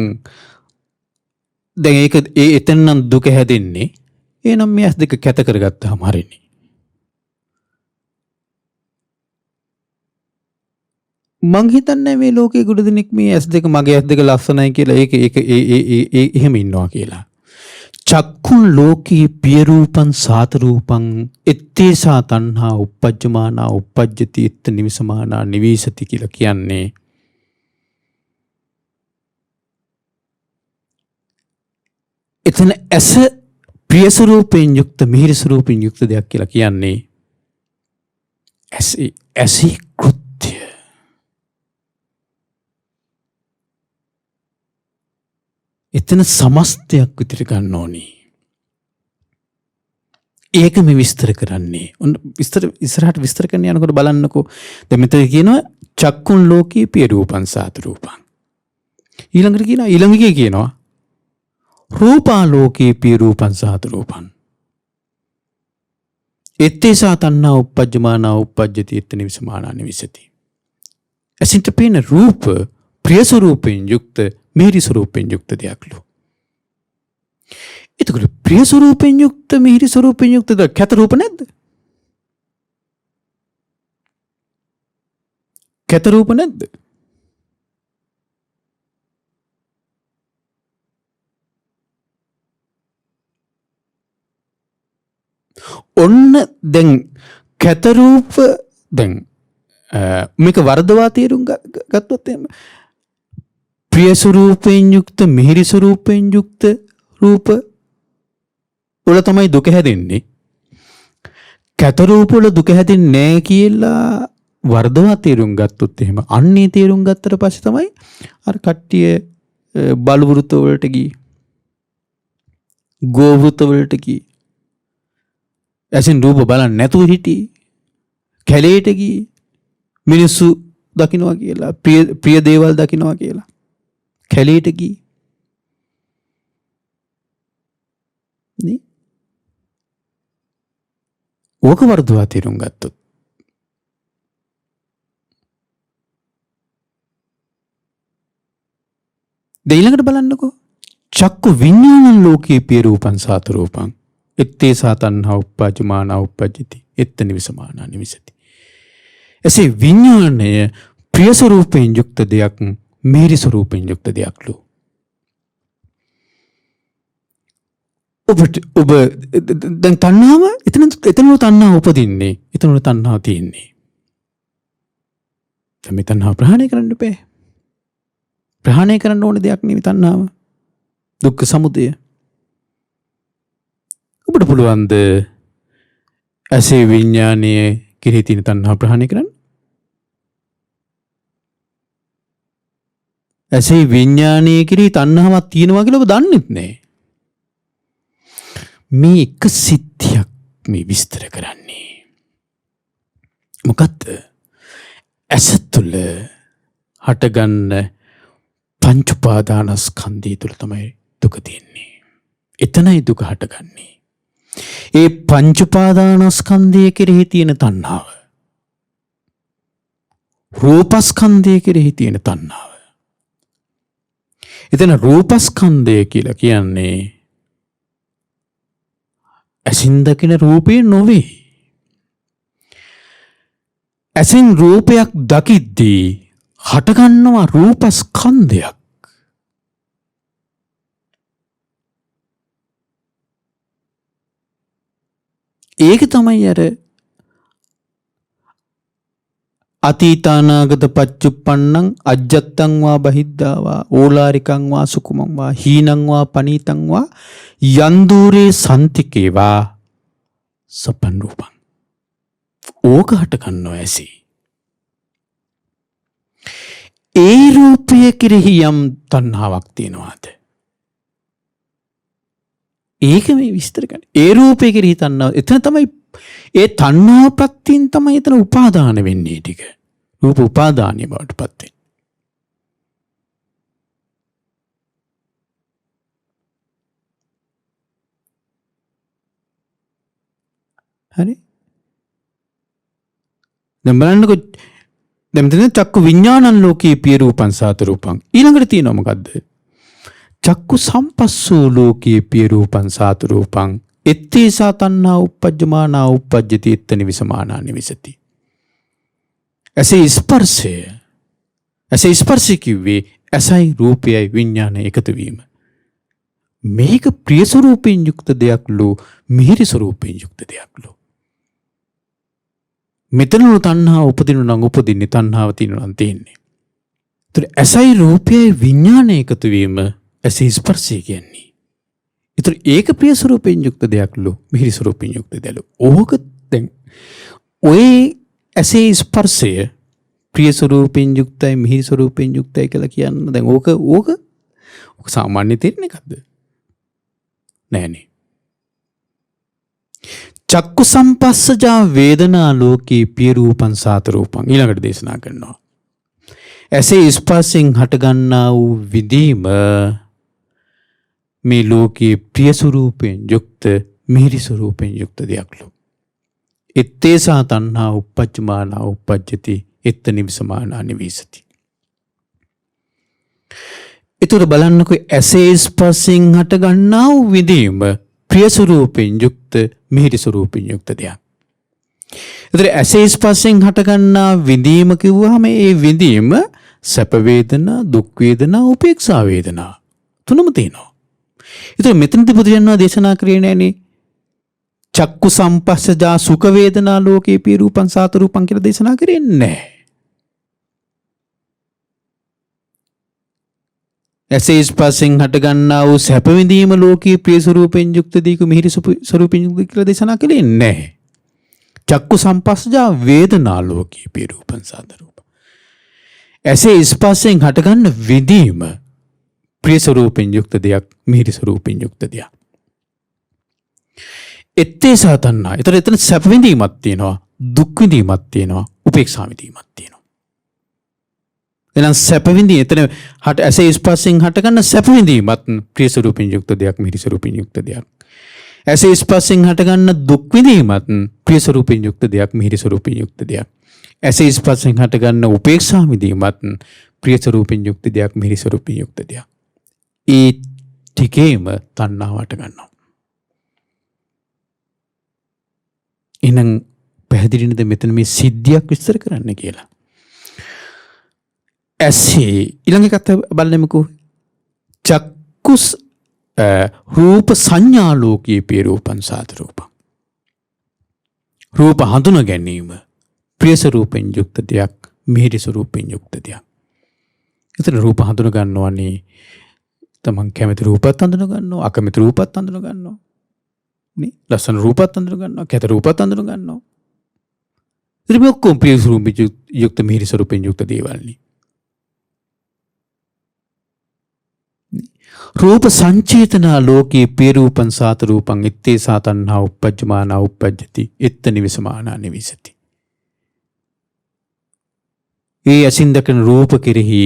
දැන් ඒක එතන නම් දුක හැදෙන්නේ. එහෙනම් මේ ඇස් දෙක කැත කරගත්තාම හරිනේ. මං හිතන්නේ මේ ලෝකේ ගොඩ දෙනෙක් මේ ඇස් දෙක මගේ ඇස් දෙක ලස්සනයි කියලා ඒක එහෙම ඉන්නවා කියලා. චක්කුන් ලෝකී පිය රූපං සාත රූපං එත්තේසා තණ්හා uppajjamaana uppajjati itta nivisamaana nivisati කියලා කියන්නේ එතන ඇස ප්‍රිය ස්වරූපයෙන් යුක්ත මිහිරි ස්වරූපයෙන් යුක්ත දෙයක් කියලා කියන්නේ ඇසි කෘත්‍ය. එතන සමස්තයක් විතර ගන්න ඕනි. ඒක මේ විස්තර කරන්නේ. විස්තර ඉස්සරහට විස්තර කරන්න යනකොට බලන්නකෝ. දැන් මෙතන කියනවා චක්කුන් ලෝකී පිය රූපං සාත රූපං. ඊළඟට කියනවා රූපාලෝකී පිය රූපං සාත රූපං. එත්තේසා තණ්හා uppajjamaana uppajjati itta nivisamaana nivisati. ඇසින්ට පේන රූප ප්‍රිය ස්වරූපයෙන් යුක්ත මිහිරි ස්වරූපයෙන් යුක්ත දෙයක්ලු. එතකොට ප්‍රිය ස්වරූපයෙන් යුක්ත මිහිරි ස්වරූපයෙන් යුක්ත දෙයක් කැත රූප නැද්ද? කැත රූප නැද්ද? ඔන්න දැන් කැත රූප දැන් මේක වර්ධවා තේරුම් ගත්තොත් එහෙම ප්‍රිය ස්වරූපයෙන් යුක්ත මිහිරි ස්වරූපයෙන් යුක්ත රූප වල තමයි දුක හැදෙන්නේ. කැත රූප වල දුක හැදෙන්නේ නැහැ කියලා වර්ධවා තේරුම් ගත්තොත් එහෙම අන්නේ තේරුම් ගත්තට පස්සේ තමයි අර කට්ටිය බලු වෘත වලට ගියේ. ගෝ වෘත වලට ගියේ. ඇසින් රූප බලන්නේ නැතුව හිටියේ. කැලේට ගියේ. මිනිස්සු දකින්නවා කියලා ප්‍රිය දේවල් දකින්නවා කියලා. කැලේට ගියේ. නේ? ඕක වර්ධවා තේරුම් ගත්තොත් ඊළඟට බලන්නකෝ චක්කු විඤ්ඤාණ ලෝකේ පිය රූපං සාත රූපං එත්තේසා තණ්හා uppajjamaana uppajjati itta nivisamaana nivisati. එසේ විඤ්ඤාණය ප්‍රිය ස්වරූපයෙන් යුක්ත දෙයක් මිහිරි ස්වරූපයෙන් යුක්ත දෙයක්ලු. ඔබ දැන් තණ්හාව එතන තණ්හාව උපදින්නේ. එතන තණ්හාව තියෙන්නේ. දැන් මේ තණ්හාව ප්‍රහාණය කරන්න බෑ. ප්‍රහාණය කරන්න ඕන දෙයක් නෙවෙයි තණ්හාව. දුක්ඛ සමුදය. ඔබට පුළුවන්ද ඇසේ විඤ්ඤාණයේ කෙරෙහි තියෙන තණ්හාව ප්‍රහාණය කරන්න? ඇසේ විඤ්ඤාණයේ කෙරෙහි තණ්හාවක් තියෙනවා කියලා ඔබ දන්නෙත් නෑ. මේ එක සිද්ධියක් මේ විස්තර කරන්නේ. මොකද්ද? ඇස තුළ හටගන්න පංච උපාදානස්කන්ධය තුළ තමයි දුක තියෙන්නේ. එතනයි දුක හටගන්නේ. ඒ පංච උපාදානස්කන්ධය කෙරෙහි තියෙන තණ්හාව. රූපස්කන්ධය කෙරෙහි තියෙන තණ්හාව. එතන රූපස්කන්ධය කියලා කියන්නේ ඇසින් දකින රූපේ නොවේ. ඇසින් රූපයක් දකිද්දී හටගන්නවා රූපස්කන්ධයක්. ඒක තමයි අර අතීතානාගත පච්චුප්පන්නං අජ්ජත්තං වා බහිද්ධා වා ඕලාරිකං වා සුකුමං වා හීනං වා පනීතං වා යන්දූරේ සන්තිකේ වා සපන් රූපං. ඕක හට ගන්නවා ඇසි. ඒ රූපය කෙරෙහි යම් තණ්හාවක් තියෙනවාද? ඒක මේ විස්තර කරන්නේ. ඒ රූපය කෙරෙහි තණ්හාව. එතන තමයි ඒ තණ්හාව ප්‍රත්‍යයෙන් තමයි එතන උපාදාන වෙන්නේ ටික. රූප උපාදානිය බවට පත් වෙන්නේ. හරි? දැන් බලන්නකො දැන් මෙතන චක්කු විඥානං ලෝකේ පිය රූපං සාත රූපං. ඊළඟට තියෙනවා මොකද්ද? චක්කු සම්පස්සෝ ලෝකේ පිය රූපං සාත රූපං එත්තේසා තණ්හා උප්පජ්ජමානා උප්පජ්ජති එත්ත නිවිසමානා නිවිසති. ඇසේ ස්පර්ශය. ඇසේ ස්පර්ශය කිව්වේ ඇසයි රූපයයි විඥානය එකතු වීම. මේක ප්‍රිය ස්වරූපයෙන් යුක්ත දෙයක් ලෝ මිහිරි ස්වරූපයෙන් යුක්ත දෙයක් ලෝ. මෙතන තණ්හාව උපදිනු නම් උපදින්නේ තණ්හාව තියෙනවා නම් තියෙන්නේ. ඒතර ඇසයි රූපයයි විඥානය එකතු වීම ඇසේ ස්පර්ශය කියන්නේ. ඒතර ඒක ප්‍රිය ස්වරූපයෙන් යුක්ත දෙයක් ලෝ මිහිරි ස්වරූපයෙන් යුක්ත දෙයක් ලෝ. ඕක දැන් ඔය ඇසේ ස්පර්ශය ප්‍රිය ස්වරූපයෙන් යුක්තයි මිහිරි ස්වරූපයෙන් යුක්තයි කියලා කියන්න දැන් ඕක සාමාන්‍ය තේරෙන එකක්ද? නෑනේ. චක්කු සම්පස්සජා වේදනා ලෝකේ පිය රූපං සාත රූපං ඊළඟට දේශනා කරනවා. ඇසේ ස්පර්ශයෙන් හටගන්නා වූ විදීම මේ ලෝකයේ ප්‍රිය ස්වරූපයෙන් යුක්ත මිහිරි ස්වරූපයෙන් යුක්ත දෙයක් ලෝ. එත්තේසා තණ්හා උප්පජ්ජමානා උප්පජ්ජති එත්ත නිවිසමානා නිවිසති. ඒතර බලන්නකො ඇසේ ස්පර්ශයෙන් හටගන්නා වූ විදීම ප්‍රිය ස්වරූපයෙන් යුක්ත මිහිරි ස්වරූපයෙන් යුක්ත දෙයක්. ඒතර ඇසේ ස්පර්ශයෙන් හටගන්නා විඳීම කිව්වහම ඒ විඳීම සැප වේදනා, දුක් වේදනා, උපේක්ෂා වේදනා තුනම තියෙනවා. ඒතර මෙතනදී බුදුරජාණන් දේශනා කරේ නෑනේ චක්කු සම්පස්සජා සුඛ වේදනා ලෝකේ පිය රූපං සාත රූපං කියලා දේශනා කරන්නේ නැහැ. ඇසේ ස්පර්ශයෙන් හටගන්නා වූ සැප විඳීම ලෝකයේ ප්‍රිය ස්වරූපයෙන් යුක්ත දීක මිහිරි ස්වරූපයෙන් යුක්ත කියලා දේශනා කළේ නැහැ. චක්කු සම්පස්සජා වේදනා ලෝකයේ පිය රූපං සාත රූපං. ඇසේ ස්පර්ශයෙන් හටගන්න විඳීම ප්‍රිය ස්වරූපයෙන් යුක්ත දෙයක් මිහිරි ස්වරූපයෙන් යුක්ත දෙයක්. එත්තේසා තණ්හා. ඒතර එතන සැප විඳීමක් තියෙනවා, දුක් විඳීමක් තියෙනවා, උපේක්ෂා විඳීමක් තියෙනවා. එහෙනම් සැප විඳීම එතන ඇසේ ස්පර්ශයෙන් හටගන්න සැප විඳීමත් ප්‍රිය ස්වරූපයෙන් යුක්ත දෙයක් මිහිරි ස්වරූපයෙන් යුක්ත දෙයක්. ඇසේ ස්පර්ශයෙන් හටගන්න දුක් විඳීමත් ප්‍රිය ස්වරූපයෙන් යුක්ත දෙයක් මිහිරි ස්වරූපයෙන් යුක්ත දෙයක්. ඇසේ ස්පර්ශයෙන් හටගන්න උපේක්ෂා විඳීමත් ප්‍රිය ස්වරූපයෙන් යුක්ත දෙයක් මිහිරි ස්වරූපයෙන් යුක්ත දෙයක්. ඒ ටිකේම තණ්හාවට ගන්නවා. එහෙනම් පැහැදිලිද මෙතන මේ සිද්ධියක් විස්තර කරන්න කියලා. ඇසේ ඊළඟ එකත් බලන්නමුකෝ. චක්කුස් රූප සංඥා ලෝකයේ පිය රූපං සාත රූපං. රූප හඳුනා ගැනීම ප්‍රිය ස්වරූපයෙන් යුක්ත දෙයක් මිහිරි ස්වරූපයෙන් යුක්ත දෙයක්. එතන රූප හඳුනා ගන්නවනේ තමන් කැමති රූපත් හඳුනා ගන්නවා, අකමැති රූපත් හඳුනා ගන්නවා. නේ? ලස්සන රූපත් හඳුනා ගන්නවා, කැත රූපත් හඳුනා ගන්නවා. ඉතින් මේ ඔක්කොම ප්‍රිය ස්වරූපයෙන් යුක්ත මිහිරි ස්වරූපයෙන් යුක්ත දේවල් නේ. රූප සංචේතනා ලෝකේ පිය රූපං සාත රූපං ඉත්තේ සාතන්හා උපජ්ජමානා උපජ්ජති ඉත්ත නිවිසමානා නිවිසති. ඒ ඇසින් දකින රූප කෙරෙහි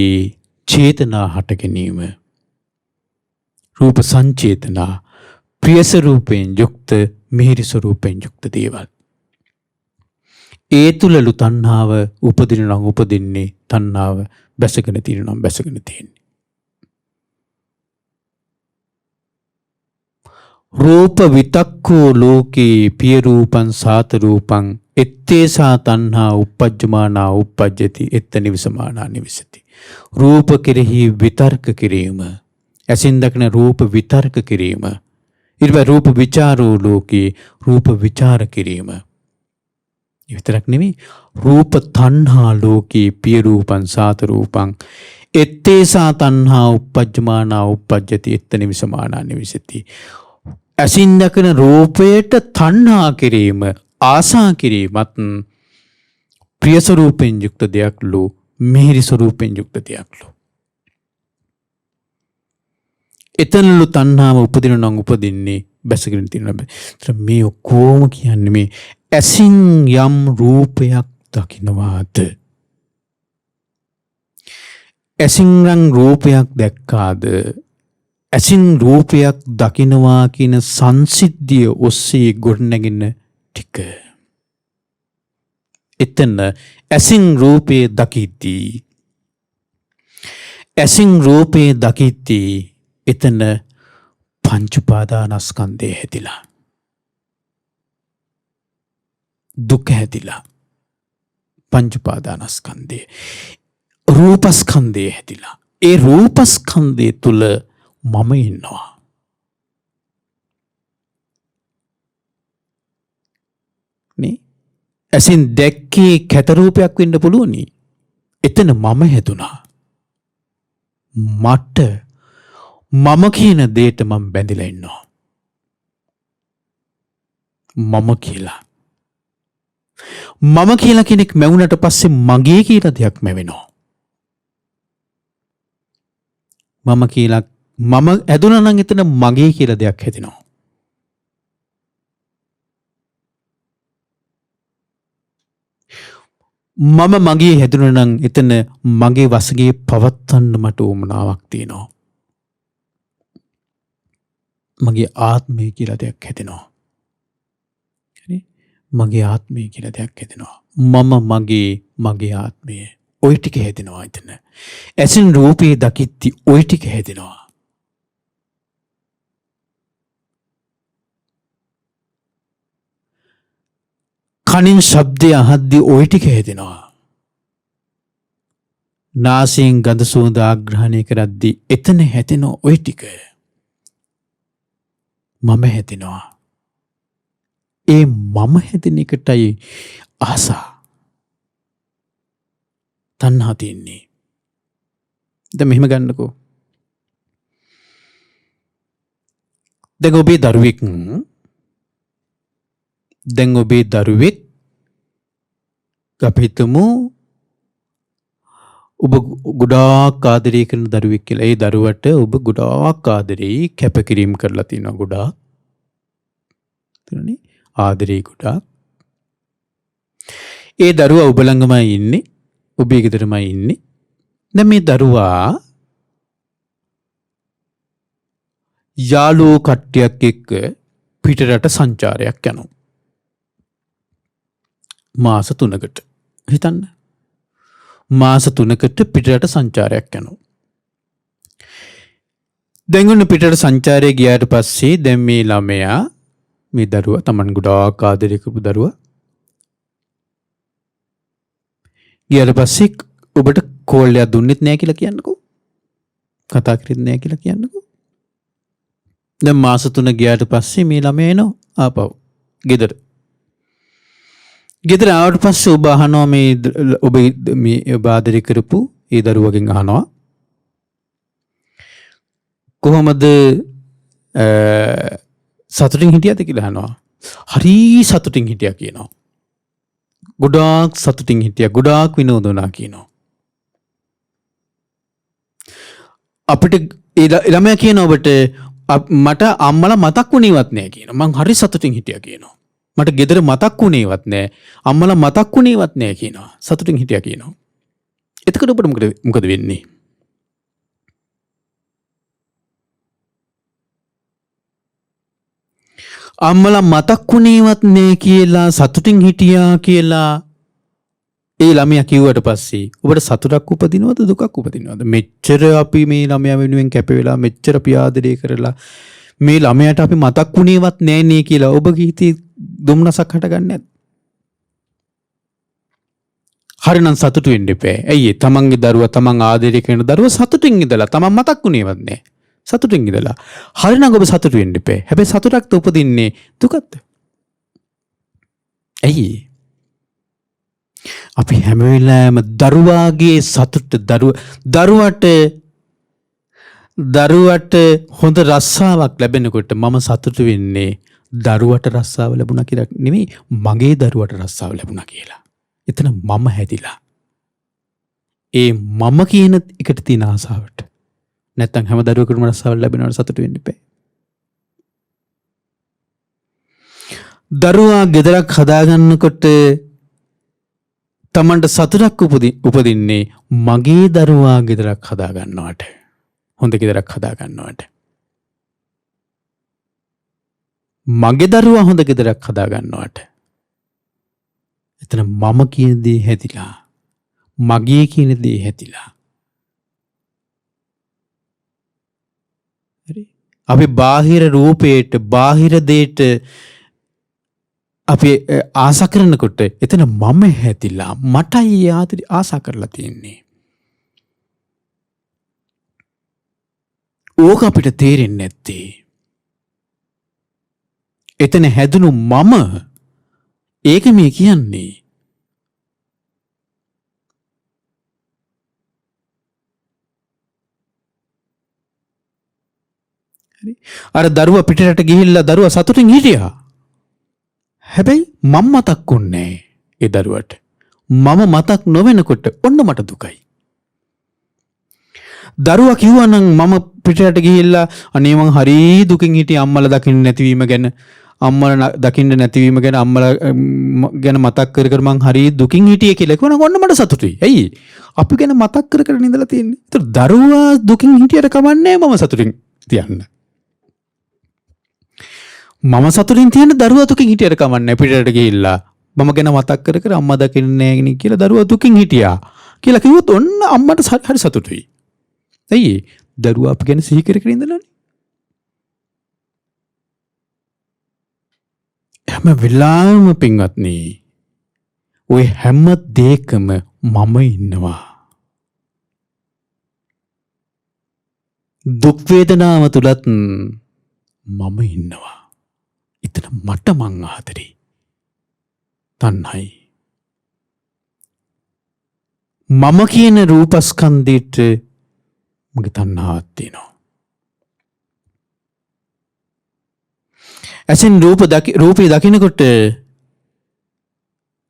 චේතනා හට ගැනීම රූප සංචේතනා ප්‍රිය ස්වරූපයෙන් යුක්ත මිහිරි ස්වරූපයෙන් යුක්ත දේවල්. ඒ තුලලු තණ්හාව උපදින නම් උපදින්නේ තණ්හාව බැසගෙන තියෙන නම් බැසගෙන තියෙන්නේ. රූප විතක්කෝ ලෝකේ පිය රූපං සාත රූපං එත්තේසා තණ්හා උපජ්ජමානා උපජ්ජති එත්ත නිවිසමානා නිවිසති. රූප කෙරෙහි විතර්ක කිරීම ඇසින් දකින රූප විතර්ක කිරීම ඊට රූප විචාරෝ ලෝකේ රූප විචාර කිරීම විතරක් නෙමෙයි රූප තණ්හා ලෝකේ පිය රූපං සාත රූපං එත්තේසා තණ්හා උපජ්ජමානා උපජ්ජති එත්ත නිවිසමානා නිවිසති. ඇසින් දකින රූපයට තණ්හා කිරීම ආසා කිරීමත් ප්‍රිය ස්වරූපයෙන් යුක්ත දෙයක්ලු මිහිරි ස්වරූපයෙන් යුක්ත දෙයක්ලු. එතනලු තණ්හාව උපදින නම් උපදින්නේ බැසගෙන තියෙනවා. මේ ඔක්කොම කියන්නේ මේ ඇසින් යම් රූපයක් දකින්නවාද ඇසින් නම් රූපයක් දැක්කාද ඇසින් රූපයක් දකින්නවා කියන සංසිද්ධිය ඔස්සේ ගොඩනැගෙන ටික. එතන ඇසින් රූපේ දකිද්දී ඇසින් රූපේ දකිද්දී එතන පංච උපාදානස්කන්ධය හැදිලා දුක හැදිලා පංච උපාදානස්කන්ධය රූපස්කන්ධය හැදිලා ඒ රූපස්කන්ධය තුල මම ඉන්නවා. නේ ඇසින් දැක්කේ කැත රූපයක් වෙන්න පුළුවනි. එතන මම හැදුනා. මට මම කියන දෙයට මම බැඳිලා ඉන්නවා. මම කියලා. මම කියලා කෙනෙක් මැවුනට පස්සේ මගේ කියලා දෙයක් මැවෙනවා. මම කියලා මම ඇදුණා නම් එතන මගේ කියලා දෙයක් හැදෙනවා. මම මගේ හැදුණා නම් එතන මගේ වශයෙන් පවත්වන්න මට උවමනාවක් තියෙනවා. මගේ ආත්මය කියලා දෙයක් හැදෙනවා. හරි? මගේ ආත්මය කියලා දෙයක් හැදෙනවා. මගේ ආත්මය. ওই ටික හැදෙනවා එතන. ඇසින් රූපේ දකිද්දි ওই ටික හැදෙනවා. කනින් ශබ්දය අහද්දී ওই ටික හැදෙනවා. නාසයෙන් ගඳ සුවඳ ආග්‍රහණය කරද්දී එතන හැදෙන ওই ටික. මම හැදෙනවා. ඒ මම හැදෙන එකටයි ආසා. තණ්හා තියන්නේ. දැන් මෙහෙම ගන්නකෝ. දැන් ඔබේ දරුවෙක් අපි හිතමු ඔබ ගොඩාක් ආදරය කරන දරුවෙක් කියලා. ඒ දරුවට ඔබ ගොඩාක් ආදරෙයි කැපකිරීම කරලා තියෙනවා ගොඩාක්. තේරුණේ? ආදරේ ගොඩාක්. ඒ දරුවා ඔබ ළඟමයි ඉන්නේ. ඔබේ ගෙදරමයි ඉන්නේ. දැන් මේ දරුවා යාළුවෝ කට්ටියක් එක්ක පිටරට සංචාරයක් යනවා. මාස 3කට. හිතන්න. මාස 3කට පිටරට සංචාරයක් යනවා. දැන් ඔන්න පිටරට සංචාරය ගියාට පස්සේ දැන් මේ ළමයා මේ දරුවා Taman ගොඩාක් ආදරය කරපු දරුවා ගියාට පස්සේ ඔබට කෝල් එකක් දුන්නෙත් නැහැ කියලා කියන්නකෝ. කතා කරෙත් නැහැ කියලා කියන්නකෝ. දැන් මාස 3 ගියාට පස්සේ මේ ළමයා එනවා ආපහු ගෙදර. ගෙදර ආවට පස්සේ ඔබ අහනවා මේ ඔබ ආදරය කරපු ඒ දරුවගෙන් අහනවා කොහොමද සතුටින් හිටියද කියලා අහනවා. හරි සතුටින් හිටියා කියනවා. ගොඩාක් සතුටින් හිටියා. ගොඩාක් විනෝද වුණා කියනවා. අපිට ළමයා කියන ඔබට මට අම්මලා මතක් වුණේවත් නැහැ කියනවා. මං හරි සතුටින් හිටියා කියනවා. මට ගෙදර මතක් වුණේවත් නැහැ. අම්මලා මතක් වුණේවත් නැහැ කියනවා. සතුටින් හිටියා කියනවා. එතකොට ඔබට මොකද වෙන්නේ? අම්මලා මතක් වුණේවත් නැහැ කියලා සතුටින් හිටියා කියලා ඒ ළමයා කිව්වට පස්සේ ඔබට සතුටක් උපදිනවද දුකක් උපදිනවද? මෙච්චර අපි මේ ළමයා වෙනුවෙන් කැප වෙලා මෙච්චර අපි ආදරය කරලා මේ ළමයාට අපි මතක් වුණේවත් නැහැ නේ කියලා ඔබගේ හිතේ දුම්නසක් හටගන්නේ නැද්ද? හරිනම් සතුටු වෙන්න එපා. ඇයි තමන්ගේ දරුවා තමන් ආදරය කරන දරුවා සතුටින් ඉඳලා තමන් මතක් වුණේවත් නැහැ. සතුටින් ඉඳලා. හරිනම් ඔබ සතුටු වෙන්න එපා. හැබැයි සතුටක් උපදින්නේ දුකක්ද? ඇයි? අපි හැම වෙලාවෙම දරුවාගේ සතුට දරුවට හොඳ රස්සාවක් ලැබෙනකොට මම සතුටු වෙන්නේ දරුවට රස්සාව ලැබුණා කියලා නෙමෙයි මගේ දරුවට රස්සාව ලැබුණා කියලා. එතන මම හැදිලා. ඒ මම කියන එකට තියෙන ආසාවට. නැත්තම් හැම දරුවෙකුටම රස්සාව ලැබෙනවට සතුටු වෙන්න එපා. දරුවා ගෙදරක් හදාගන්නකොට තමන්ට සතුටක් උපදින්නේ මගේ දරුවා ගෙදරක් හදාගන්නවට. හොඳ ගෙදරක් හදාගන්නවට. මගේ දරුවා හොඳ ගෙදරක් හදාගන්නවට. එතන මම කියන දේ හැදිලා. මගේ කියන දේ හැදිලා. හරි. අපි බාහිර රූපයට බාහිර දෙයට අපි ආසා කරනකොට එතන මම හැදිලා මටයි ආසා කරලා තියෙන්නේ. ඕක අපිට තේරෙන්නේ නැත්තේ. එතන හැදුණු මම ඒක මේ කියන්නේ. අර දරුවා පිටරට ගිහිල්ලා දරුවා සතුටින් හිටියා. හැබැයි මම මතක් වුණේ ඒ දරුවට. මම මතක් නොවෙනකොට ඔන්න මට දුකයි. දරුවා කිව්වා නම් මම පිටරට ගිහිල්ලා අනේ මං හරි දුකින් හිටියේ අම්මලා දකින්න නැතිවීම ගැන. අම්මලා දකින්න නැතිවීම ගැන අම්මලා ගැන මතක් කර කර මං හරි දුකින් හිටියේ කියලා කිව්වනම් ඔන්න මට සතුටුයි. ඇයි? අපි ගැන මතක් කර කර ඉඳලා තියෙන්නේ. ඒතර දරුවා දුකින් හිටියට කමන්නේ මම සතුටින් තියන්න. මම සතුටින් තියෙන දරුවා දුකින් හිටියට කමන්නේ පිටරට ගිහිල්ලා මම ගැන මතක් කර කර අම්මා දකින්නේ නැහැ නේ කියලා දරුවා දුකින් හිටියා කියලා කිව්වොත් ඔන්න අම්මට හරි සතුටුයි. ඇයි? දරුවා අපි ගැන සිහි කර කර ඉඳලානේ. හැම වෙලාවෙම පින්වත්නි ඔය හැම දෙයකම මම ඉන්නවා. දුක් වේදනාව තුලත් මම ඉන්නවා. එතන මට මං ආදරේ. තණ්හයි. මම කියන රූපස්කන්ධයට මගේ තණ්හාවක් තියෙනවා. ඇසින් රූපේ දකිනකොට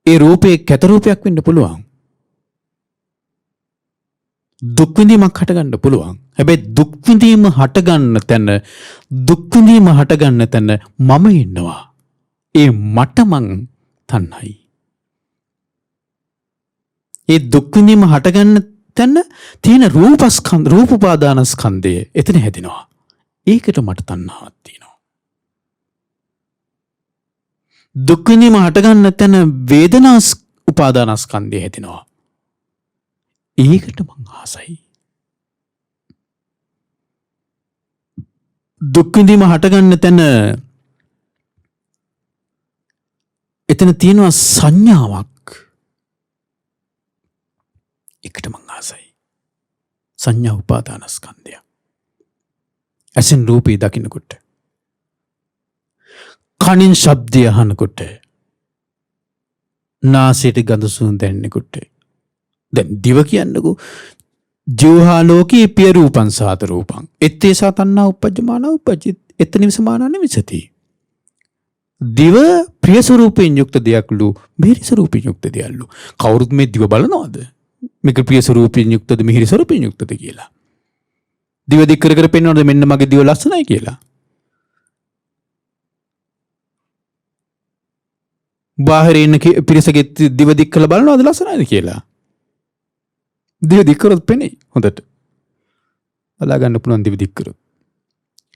ඒ රූපේ කැත රූපයක් වෙන්න පුළුවන්. දුක් විඳීමක් හටගන්න පුළුවන්. හැබැයි දුක් විඳීම හටගන්න තැන මම ඉන්නවා. ඒ මට මං තණ්හයි. ඒ දුක් විඳීම හටගන්න තැන තියෙන රූප උපාදානස්කන්ධය එතන හැදෙනවා. ඒකට මට තණ්හාවක් තියෙනවා. දුක් විඳීම හටගන්න තැන වේදනා උපාදානස්කන්ධය හැදෙනවා. ඒකට මං ආසයි. දුක් විඳීම හටගන්න තැන එතන තියෙනවා සංඥාවක්. ඒකට මං ආසයි. සංඥා උපාදානස්කන්ධය. ඇසින් රූපේ දකින්නකොට කනින් ශබ්දය අහනකොට නාසයට ගඳ සුවඳ දැනෙනකොට දැන් දිව කියන්නකෝ ජීවහා ලෝකේ පිය රූපං සාත රූපං එත්තේ සතන්නා උපජ්ජමාන උපජ්ජි එතනිව සමානන විසති. දිව ප්‍රිය ස්වරූපයෙන් යුක්ත දෙයක්ලු මිහිරි ස්වරූපයෙන් යුක්ත දෙයක්ලු. කවුරුත් මේ දිව බලනවද මේක ප්‍රිය ස්වරූපයෙන් යුක්තද මිහිරි ස්වරූපයෙන් යුක්තද කියලා? දිව දික් කර කර පෙන්වනවද මෙන්න මගේ දිව ලස්සනයි කියලා? බාහිර ඉන්න පිරිසගේ දිව දික් කරලා බලනවද ලස්සනයිද කියලා? දිව දික් කරොත් පෙනේ හොඳට. බලා ගන්න පුළුවන් දිව දික් කරොත්.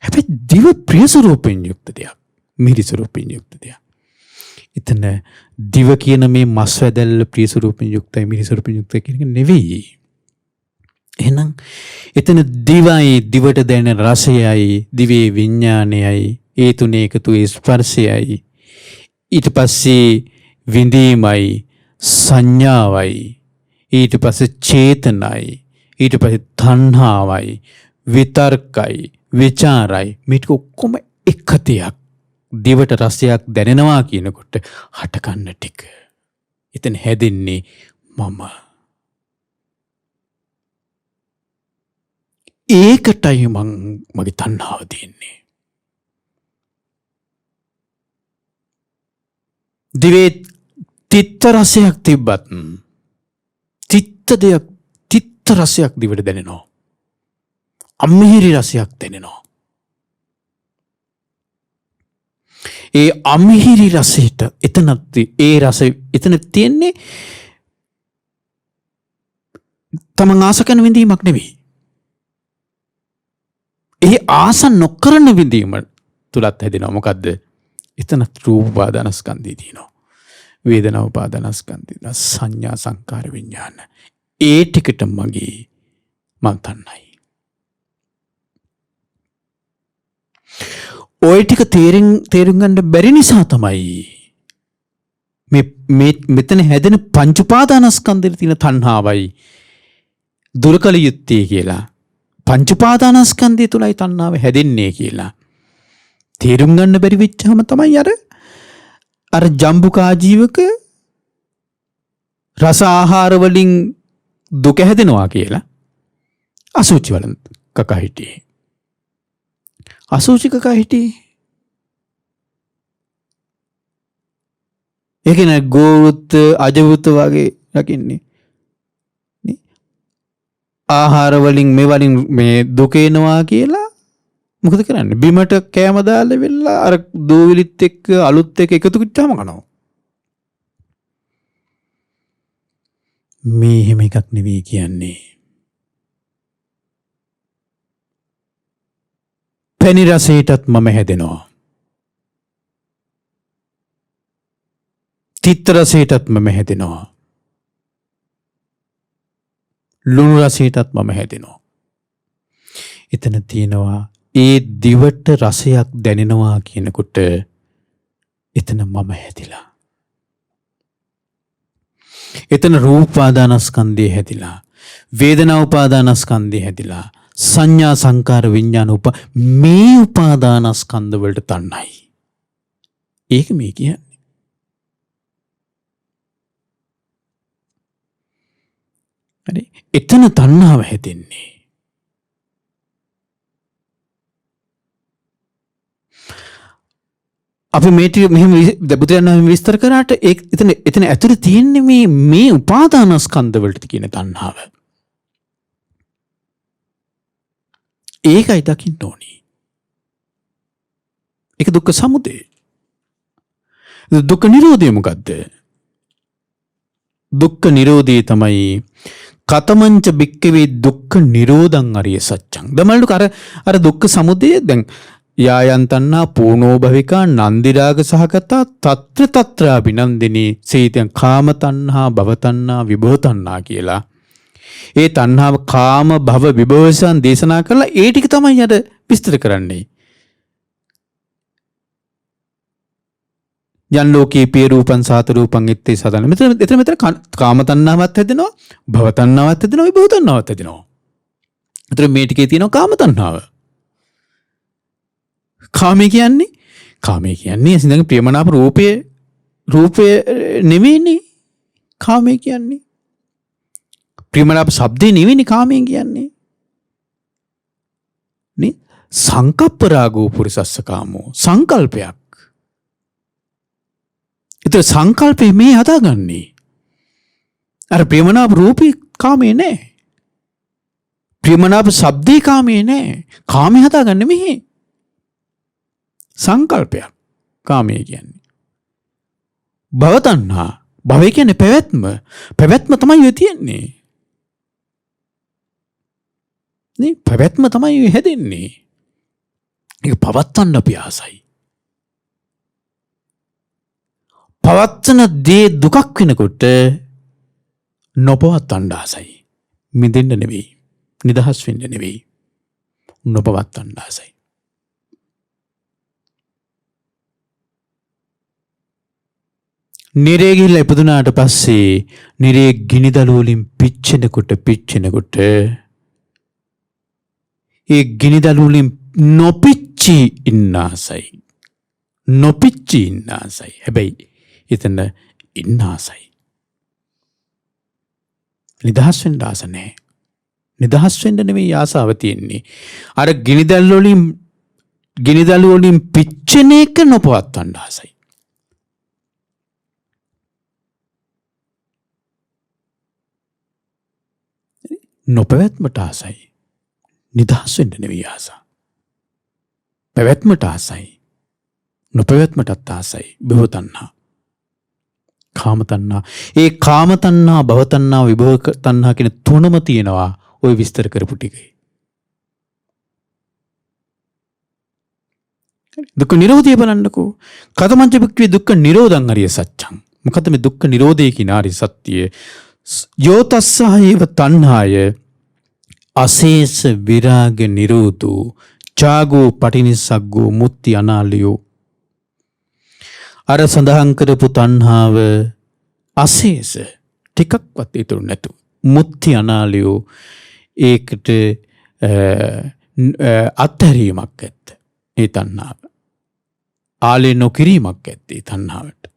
හැබැයි දිව ප්‍රිය ස්වරූපයෙන් යුක්ත දෙයක්. මිහිරි ස්වරූපයෙන් යුක්ත දෙයක්. එතන දිව කියන මේ මස් වැදල්ල ප්‍රිය ස්වරූපයෙන් යුක්තයි මිහිරි ස්වරූපයෙන් යුක්තයි කියන එක නෙවෙයි. එහෙනම් එතන දිවයි, දිවට දැනෙන රසයයි, දිවේ විඥානයයි, ඒ තුනේ එකතු ඒ ස්පර්ශයයි, ඊට පස්සේ විඳීමයි, සංඥාවයි, ඊට පස්සේ චේතනයි, ඊට පස්සේ තණ්හාවයි, විතර්කයි, විචාරයි, මේක ඔක්කොම එක දෙයක්. දිවට රසයක් දැනෙනවා කියනකොට හටගන්න ටික. එතන හැදෙන්නේ මම. ඒකටයි මගේ තණ්හාව තියෙන්නේ. දිවේ තිත්ත රසයක් තිබ්බත් තිත්ත රසයක් දිවට දැනෙනවා. අමිහිරි රසයක් දැනෙනවා. ඒ අමිහිරි රසයට එතනත් ඒ රස එතන තියෙන්නේ තමන් ආස කරන විඳීමක් නෙවෙයි. ඒ ආස නොකරන විඳීම තුලත් හැදෙනවා. මොකද්ද? එතන රූප උපාදානස්කන්ධය තියෙනවා. වේදනා උපාදානස්කන්ධය තියෙනවා. සංඥා සංකාර විඥාන. ඒ ටිකට මගේ මං තණ්හයි. ඔය ටික තේරුම් ගන්න බැරි නිසා තමයි මෙතන හැදෙන පංච උපාදානස්කන්ධෙට තියෙන තණ්හාවයි දුරු කළ යුත්තේ කියලා. පංච උපාදානස්කන්ධය තුලයි තණ්හාව හැදෙන්නේ කියලා තේරුම් ගන්න බැරි වෙච්චාම තමයි අර ජම්බුකා ජීවක රස ආහාර වලින් දුක හැදෙනවා කියලා අසුචි වල කකා හිටියේ. අසුචි කකා හිටියේ. ඒක නේ ගෝවෘත් අජවෘත් වගේ රකින්නේ. ආහාර වලින් මේ දුක එනවා කියලා මොකද කරන්නේ? බිමට කෑම දාලා වෙලා අර දූවිලිත් එක්ක අලුත් එක්ක එකතු කිච්චාම කනවා. මේ හැම එකක් නෙවෙයි කියන්නේ. පැණි රසයටත් මම හැදෙනවා. තිත්ත රසයටත් මම හැදෙනවා. ලුණු රසයටත් මම හැදෙනවා. එතන තියෙනවා ඒ දිවට රසයක් දැනෙනවා කියනකොට එතන මම හැදිලා. එතන රූප උපාදානස්කන්ධය හැදිලා. වේදනා උපාදානස්කන්ධය හැදිලා. සංඥා සංකාර විඥාන මේ උපාදානස්කන්ධ වලට තණ්හයි. ඒක මේ කියන්නේ. හරි. එතන තණ්හාව හැදෙන්නේ. අපි මේ ටික මෙහෙම බුදුරජාණන් විස්තර කරාට එතන ඇතුලේ තියෙන්නේ මේ උපාදානස්කන්ධ වලට කියන තණ්හාව. ඒකයි දකින්න ඕනි. ඒක දුක්ඛ සමුදය. දුක්ඛ නිරෝධය මොකද්ද? දුක්ඛ නිරෝධය තමයි කතමංච බික්කවේ දුක්ඛ නිරෝධං අරිය සත්‍යං. දමල්ලු අර දුක්ඛ සමුදය දැන් යායන් තණ්හා පූර්ණෝ භවිකා නන්දි රාග සහගතා తත්‍ර తත්‍ර අභිනන්දිනී සීතං කාම තණ්හා භව තණ්හා විභව තණ්හා කියලා. ඒ තණ්හාව කාම භව විභවයන් දේශනා කරලා ඒ ටික තමයි අර විස්තර කරන්නේ. යන් ලෝකේ පිය රූපං සාත රූපං ඉත්තේ සදන. මෙතන කාම තණ්හාවත් හැදෙනවා, භව තණ්හාවත් හැදෙනවා, විභව තණ්හාවත් හැදෙනවා. මෙතන මේ ටිකේ තියෙනවා කාම තණ්හාව. කාමය කියන්නේ සින්දගේ ප්‍රියමනාප රූපය නෙවෙයිනේ කාමය කියන්නේ. ප්‍රියමනාප ශබ්දේ නෙවෙයිනේ කාමයෙන් කියන්නේ. නේ? සංකප්ප රාගෝ පුරිසස්ස කාමෝ සංකල්පයක්. ඒතර සංකල්පේ මේ හදාගන්නේ. අර ප්‍රියමනාප රූපී කාමේ නෑ. ප්‍රියමනාප ශබ්දේ කාමයේ නෑ. කාමයේ හදාගන්න මෙහි. සංකල්පයක් කාමයේ කියන්නේ. භව තණ්හා. භවය කියන්නේ පැවැත්ම. පැවැත්ම තමයි ඔය තියෙන්නේ. නේ පැවැත්ම තමයි ඔය හැදෙන්නේ. ඒක පවත්තන්න අපි ආසයි. පවත්තන දේ දුකක් වෙනකොට නොපවත්තන්න ආසයි. මිදෙන්න නෙවෙයි. නිදහස් වෙන්න නෙවෙයි. නොපවත්තන්න ආසයි. නිරේ ගිහිල්ලා ඉපදුනාට පස්සේ නිරේ ගිනිදළු වලින් පිච්චෙනකොට ඒ ගිනිදළු වලින් නොපිච්චි ඉන්න ආසයි. නොපිච්චි ඉන්න ආසයි. හැබැයි එතන ඉන්න ආසයි. නිදහස් වෙන්න ආස නැහැ. නිදහස් වෙන්න නෙමෙයි ආසාව තියෙන්නේ. අර ගිනිදළු වලින් පිච්චෙන එක නොපවත්තන්න ආසයි. නොපැවැත්මට ආසයි. නිදහස් වෙන්න නෙවෙයි ආසා. පැවැත්මට ආසයි. නොපැවැත්මටත් ආසයි. භව තණ්හා. කාම තණ්හා. ඒ කාම තණ්හා, භව තණ්හා, විභව තණ්හා කියන තුනම තියෙනවා ওই විස්තර කරපු ටිකේ. දුක්ඛ නිරෝධය බලන්නකෝ. කතමංච භික්ඛවේ දුක්ඛ නිරෝධං අරිය සත්‍යං. මොකද මේ දුක්ඛ නිරෝධය කියන ආරි සත්‍යය යෝතස්සහේව තණ්හාය අශේෂ විරාග නිරෝධෝ චාගෝ පටිනිස්සග්ගෝ මුත්‍ති අනාලයෝ. අර සඳහන් කරපු තණ්හාව අශේෂ ටිකක්වත් ඉතුරු නැතු මුත්‍ති අනාලයෝ ඒකට අත්හැරීමක් ඇත්ත. ඒ තණ්හාව ආලේ නොකිරීමක් ඇත්ත. ඒ තණ්හාවට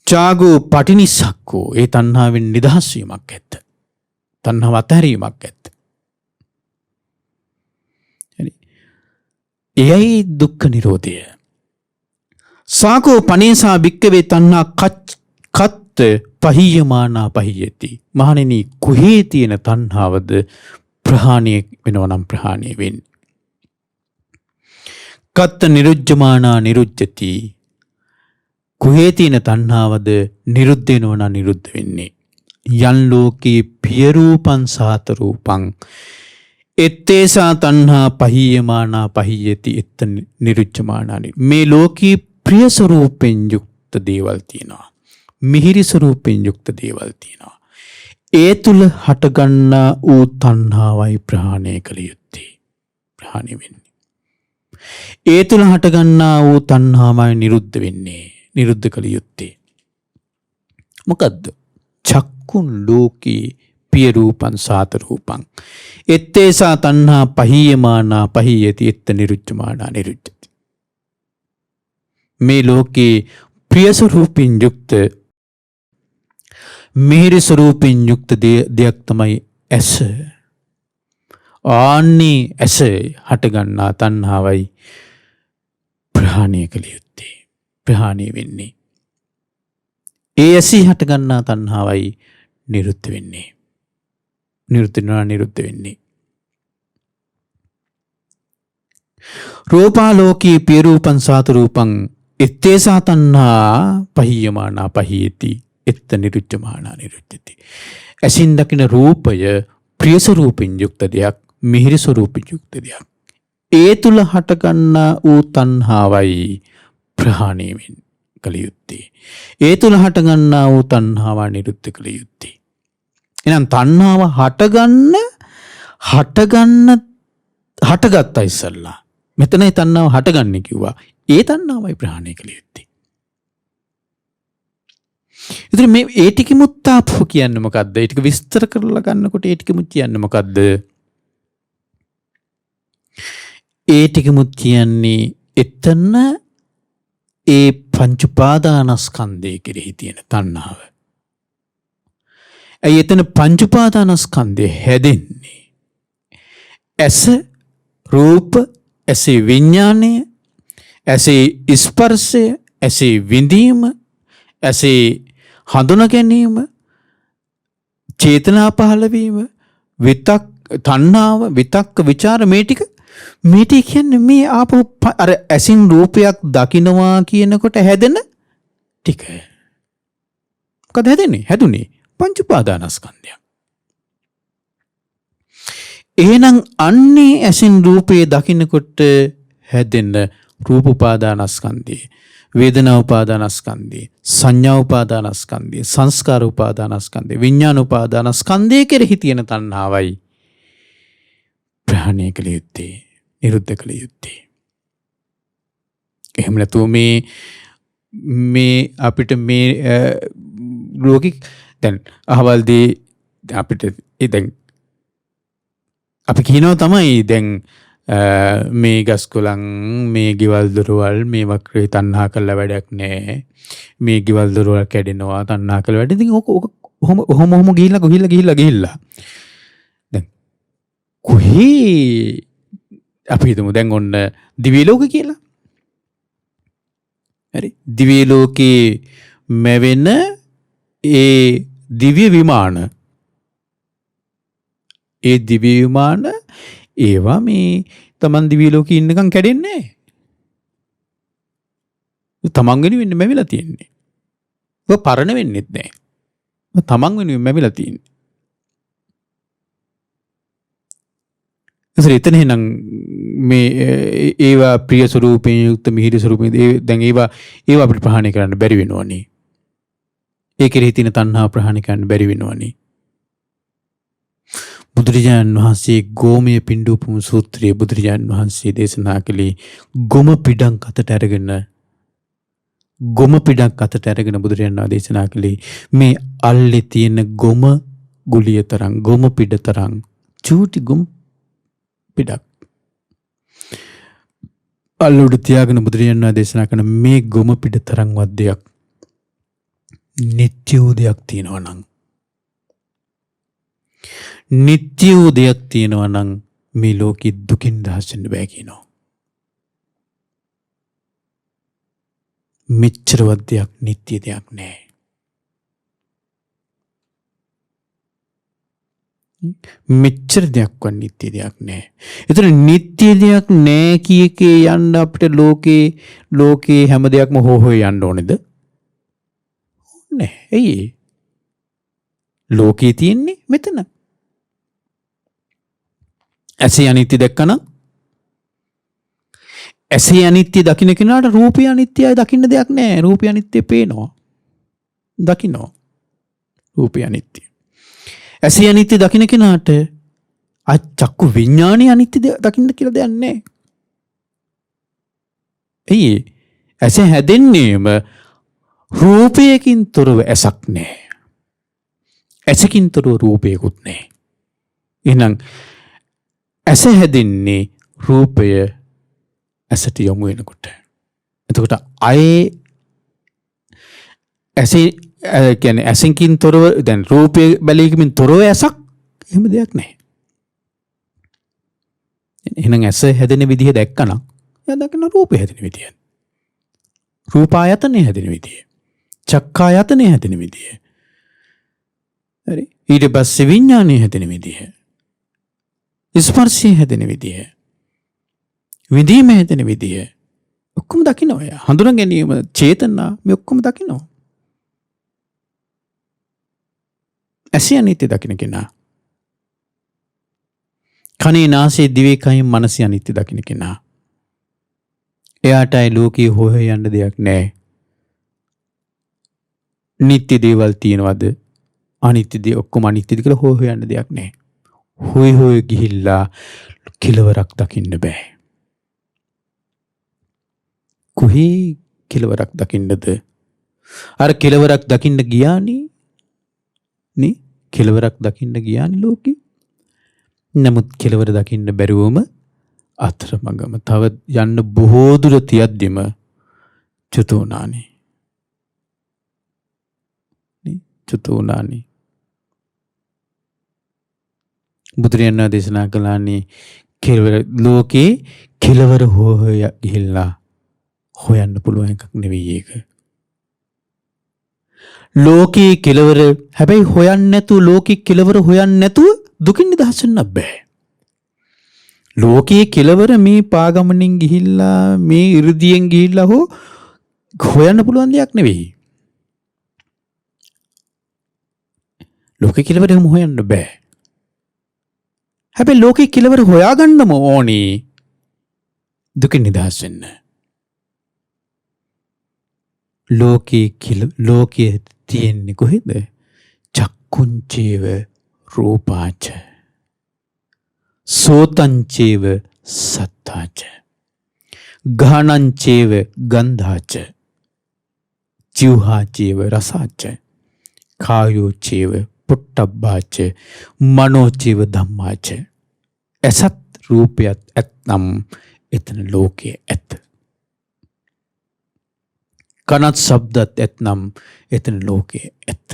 චාගෝ පටිනිස්සක්කෝ ඒ තණ්හාවෙන් නිදහස් වීමක් ඇත්ත. තණ්හාව අත්හැරීමක් ඇත්ත. එයයි දුක්ඛ නිරෝධය. සාකෝ පනේසා භික්ඛවේ තණ්හා කත්ත පහියමානා පහියති. මහණෙනි කුහේ තියෙන තණ්හාවද ප්‍රහාණය වෙනවා නම් ප්‍රහාණය වෙන්නේ. කත්ත නිරුජ්ජමානා නිරුජ්ජති. කුහේ තියෙන තණ්හාවද නිරුද්ධ වෙනවා නම් නිරුද්ධ වෙන්නේ. යන් ලෝකේ පිය රූපං සාත රූපං එත්තේසා තණ්හා පහියමානා පහියති එත්ත නිරුච්චමානා. මේ ලෝකේ ප්‍රිය ස්වරූපෙන් යුක්ත දේවල් තියෙනවා. මිහිරි ස්වරූපෙන් යුක්ත දේවල් තියෙනවා. ඒ තුල හටගන්නා වූ තණ්හාවයි ප්‍රහාණය කළ යුත්තේ. ප්‍රහාණය වෙන්නේ. ඒ තුල හටගන්නා වූ තණ්හාවයි නිරුද්ධ වෙන්නේ. නිරුද්ධ කළ යුත්තේ. මොකද්ද? චක්කුන් ලෝකේ පිය රූපං සාත රූපං එත්තේසා තණ්හා පහියමානා පහියති එත්ත නිරුච්චමානා නිරුච්චති. මේ ලෝකේ ප්‍රිය ස්වරූපින් යුක්ත මිහිරි ස්වරූපින් යුක්ත දෙයක් තමයි ඇස. ආන්නේ ඇස හටගන්නා තණ්හාවයි ප්‍රහාණය කළ යුත්තේ. ප්‍රහාණය වෙන්නේ. ඒ ඇසී හටගන්නා තණ්හාවයි නිරුද්ධ වෙන්නේ. නිරුද්ධ වෙන්නේ. රූපාලෝකී පිය රූපං සාත රූපං එත්තේසා තණ්හා පහියමානා පහියති එත්ත නිරුච්චමානා නිරුච්චති. ඇසින් දකින රූපය ප්‍රිය ස්වරූපින් යුක්ත දෙයක්, මිහිරි ස්වරූපින් යුක්ත දෙයක්. ඒ තුල හටගන්නා වූ තණ්හාවයි ප්‍රහාණය කළ යුත්තේ. ඒ තුල හටගන්නා වූ තණ්හාව නිරුද්ධ කළ යුත්තේ. එහෙනම් තණ්හාව හටගත්තා ඉස්සල්ලා. මෙතනයි තණ්හාව හටගන්නේ කිව්වා. ඒ තණ්හාවයි ප්‍රහාණය කළ යුත්තේ. ඉතින් මේ ඒ ටිකමුත් ආපහු කියන්නේ මොකද්ද? ඒ ටික විස්තර කරලා ගන්නකොට ඒ ටිකමුත් කියන්නේ මොකද්ද? ඒ ටිකමුත් කියන්නේ එතන ඒ පංච උපාදානස්කන්ධය කෙරෙහි තියෙන තණ්හාව. ඇයි එතන පංච උපාදානස්කන්ධය හැදෙන්නේ? ඇස, රූප, ඇසේ විඥානය, ඇසේ ස්පර්ශය, ඇසේ විඳීම, ඇසේ හඳුනා ගැනීම, චේතනා පහළ වීම, තණ්හාව, විතක්ක, ਵਿਚාර මේ ටික කියන්නේ මේ ආපහු අර ඇසින් රූපයක් දකින්නවා කියනකොට හැදෙන ටික. මොකද හැදුනේ පංච උපාදානස්කන්ධය. එහෙනම් අන්නේ ඇසින් රූපේ දකින්නකොට හැදෙන රූප උපාදානස්කන්ධය, වේදනා උපාදානස්කන්ධය, සංඥා උපාදානස්කන්ධය, සංස්කාර උපාදානස්කන්ධය, විඥාන උපාදානස්කන්ධය කෙරෙහි තියෙන තණ්හාවයි ප්‍රහාණය කළ යුත්තේ, නිරුද්ධ කළ යුත්තේ. එහෙම නැතුව මේ අපිට මේ ලෝකෙ දැන් අහවල්දී අපිට දැන් අපි කියනවා තමයි දැන් මේ ගස් කොළන්, මේ ගෙවල් දොරවල්, මේ වක්‍රේ තණ්හා කළා වැඩක් නැහැ. මේ ගෙවල් දොරවල් කැඩෙනවා තණ්හා කළා වැඩ. ඉතින් ඔහොම ගිහිල්ලා දැන් කොහේ අපි හිතමු දැන් ඔන්න දිව්‍ය ලෝකේ කියලා. හරි, දිව්‍ය ලෝකේ මැවෙන ඒ දිව්‍ය විමාන, ඒවා මේ තමන් දිව්‍ය ලෝකේ ඉන්නකම් කැඩෙන්නේ නැහැ. තමන් වෙනුවෙන් මැවිලා තියෙන්නේ. ඒක පරණ වෙන්නෙත් නැහැ. තමන් වෙනුවෙන් මැවිලා තියෙන්නේ. එතන එහෙනම් මේ ඒවා ප්‍රිය ස්වරූපයෙන් යුක්ත මිහිරි ස්වරූපයෙන් දැන් ඒවා අපිට ප්‍රහාණය කරන්න බැරි වෙනවනේ. ඒකේ තියෙන තණ්හා ප්‍රහාණය කරන්න බැරි වෙනවනේ. බුදුරජාණන් වහන්සේ ගෝමය පිණ්ඩූපම සූත්‍රයේ බුදුරජාණන් වහන්සේ දේශනා කළේ ගොම පිඩක් අතට අරගෙන බුදුරජාණන් දේශනා කළේ මේ අල්ලේ තියෙන ගොම ගුලිය තරම්, ගොම පිඩ තරම් චූටි ගොම පිඩක් අල්ලුඩ තියාගෙන බුදුරජාණන් දේශනා කරන මේ ගොම පිඩ තරම්වත් දෙයක්, නිත්‍ය වූ දෙයක් තියෙනවා නම්, නිත්‍ය වූ දෙයක් තියෙනවා නම් මේ ලෝකෙ දුකින් දහස් වෙන්න බෑ කියනවා. මෙච්චරවත් දෙයක්, නිත්‍ය දෙයක් නෑ. මෙච්චර දෙයක්වත් නිත්‍ය දෙයක් නෑ. ඒතර නිත්‍ය දෙයක් නෑ කියකේ යන්න අපිට ලෝකේ හැම දෙයක්ම හොය යන්න ඕනේද? නෑ. ඇයි? ලෝකේ තියෙන්නේ මෙතන. ඇසේ අනිත්‍ය දැක්කනම්, ඇසේ අනිත්‍ය දකින්න කෙනාට රූපය අනිත්‍යයි දකින්න දෙයක් නෑ. රූපය අනිත්‍ය පේනවා, දකින්නවා. රූපය අනිත්‍ය. ඇසේ අනිත්‍ය දකින්න කෙනාට චක්කු විඥානයේ අනිත්‍ය දකින්න කියලා දෙයක් නෑ. එයි ඇස හැදෙන්නේම රූපයකින් තොරව ඇසක් නෑ. ඇසකින් තොරව රූපයකුත් නෑ. එහෙනම් ඇස හැදෙන්නේ රූපය ඇසට යොමු වෙනකොට. එතකොට ඇසේ කියන්නේ ඇසකින් තොරව දැන් රූපය බැලීමකින් තොරව ඇසක් එහෙම දෙයක් නැහැ. එහෙනම් ඇස හැදෙන විදිහ දැක්කනම් එයා දකින්න රූපය හැදෙන විදිය. රූපායතනෙ හැදෙන විදිය. චක්කායතනෙ හැදෙන විදිය. හරි. ඊට පස්සේ විඥානය හැදෙන විදිය. ස්පර්ශය හැදෙන විදිය. විදීම හැදෙන විදිය. ඔක්කොම දකින්නවා එයා. හඳුනා ගැනීම, චේතනා මේ ඔක්කොම දකින්නවා. ඇසේ අනිත්‍ය දකින්න කෙනා, කනේ නාසයේ දිවේ කයින් මනසේ අනිත්‍ය දකින්න කෙනා, එයාටයි ලෝකේ හොය යන්න දෙයක් නැහැ. නිත්‍ය දේවල් තියනවද? අනිත්‍ය දේ ඔක්කොම අනිත්‍යද කියලා හොය යන්න දෙයක් නැහැ. හොය ගිහිල්ලා කෙලවරක් දකින්න බෑ. කොහේ කෙලවරක් දකින්නද? අර කෙලවරක් දකින්න ගියානේ නේ, කෙලවරක් දකින්න ගියානේ ලෝකේ. නමුත් කෙලවර දකින්න බැරුවම අතරමඟම තව යන්න බොහෝ දුර තියද්දිම චුත වුණානේ. නේ චුත වුණානේ. බුදුරජාණන් දේශනා කළානේ කෙලවර ලෝකේ කෙලවර හොය ගිහිල්ලා හොයන්න පුළුවන් එකක් නෙවෙයි ඒක. ලෝකයේ කෙලවර හැබැයි හොයන්නේ නැතුව ලෝකයේ කෙලවර හොයන්නේ නැතුව දුකින් නිදහස් වෙන්න බෑ. ලෝකයේ කෙලවර මේ පාගමනින් ගිහිල්ලා මේ 이르දියෙන් ගිහිල්ලා හොයන්න පුළුවන් දෙයක් නෙවෙයි. ලෝකයේ කෙලවර එහෙම හොයන්න බෑ. හැබැයි ලෝකයේ කෙලවර හොයාගන්නම ඕනේ දුකින් නිදහස් වෙන්න. ලෝකයේ තියෙන්නේ කොහෙද? චක්කුංචේව රූපාච සෝතංචේව සත්තාච ගානංචේව ගන්ධාච ජීවහාචේව රසාච කායෝචේව පුට්ටබ්බාච මනෝචේව ධම්මාච. ඇසත් රූපයත් ඇත්නම් එතන ලෝකයේ ඇත. කනත් ශබ්දත් ඇත්නම් එතන ලෝකයේ ඇත.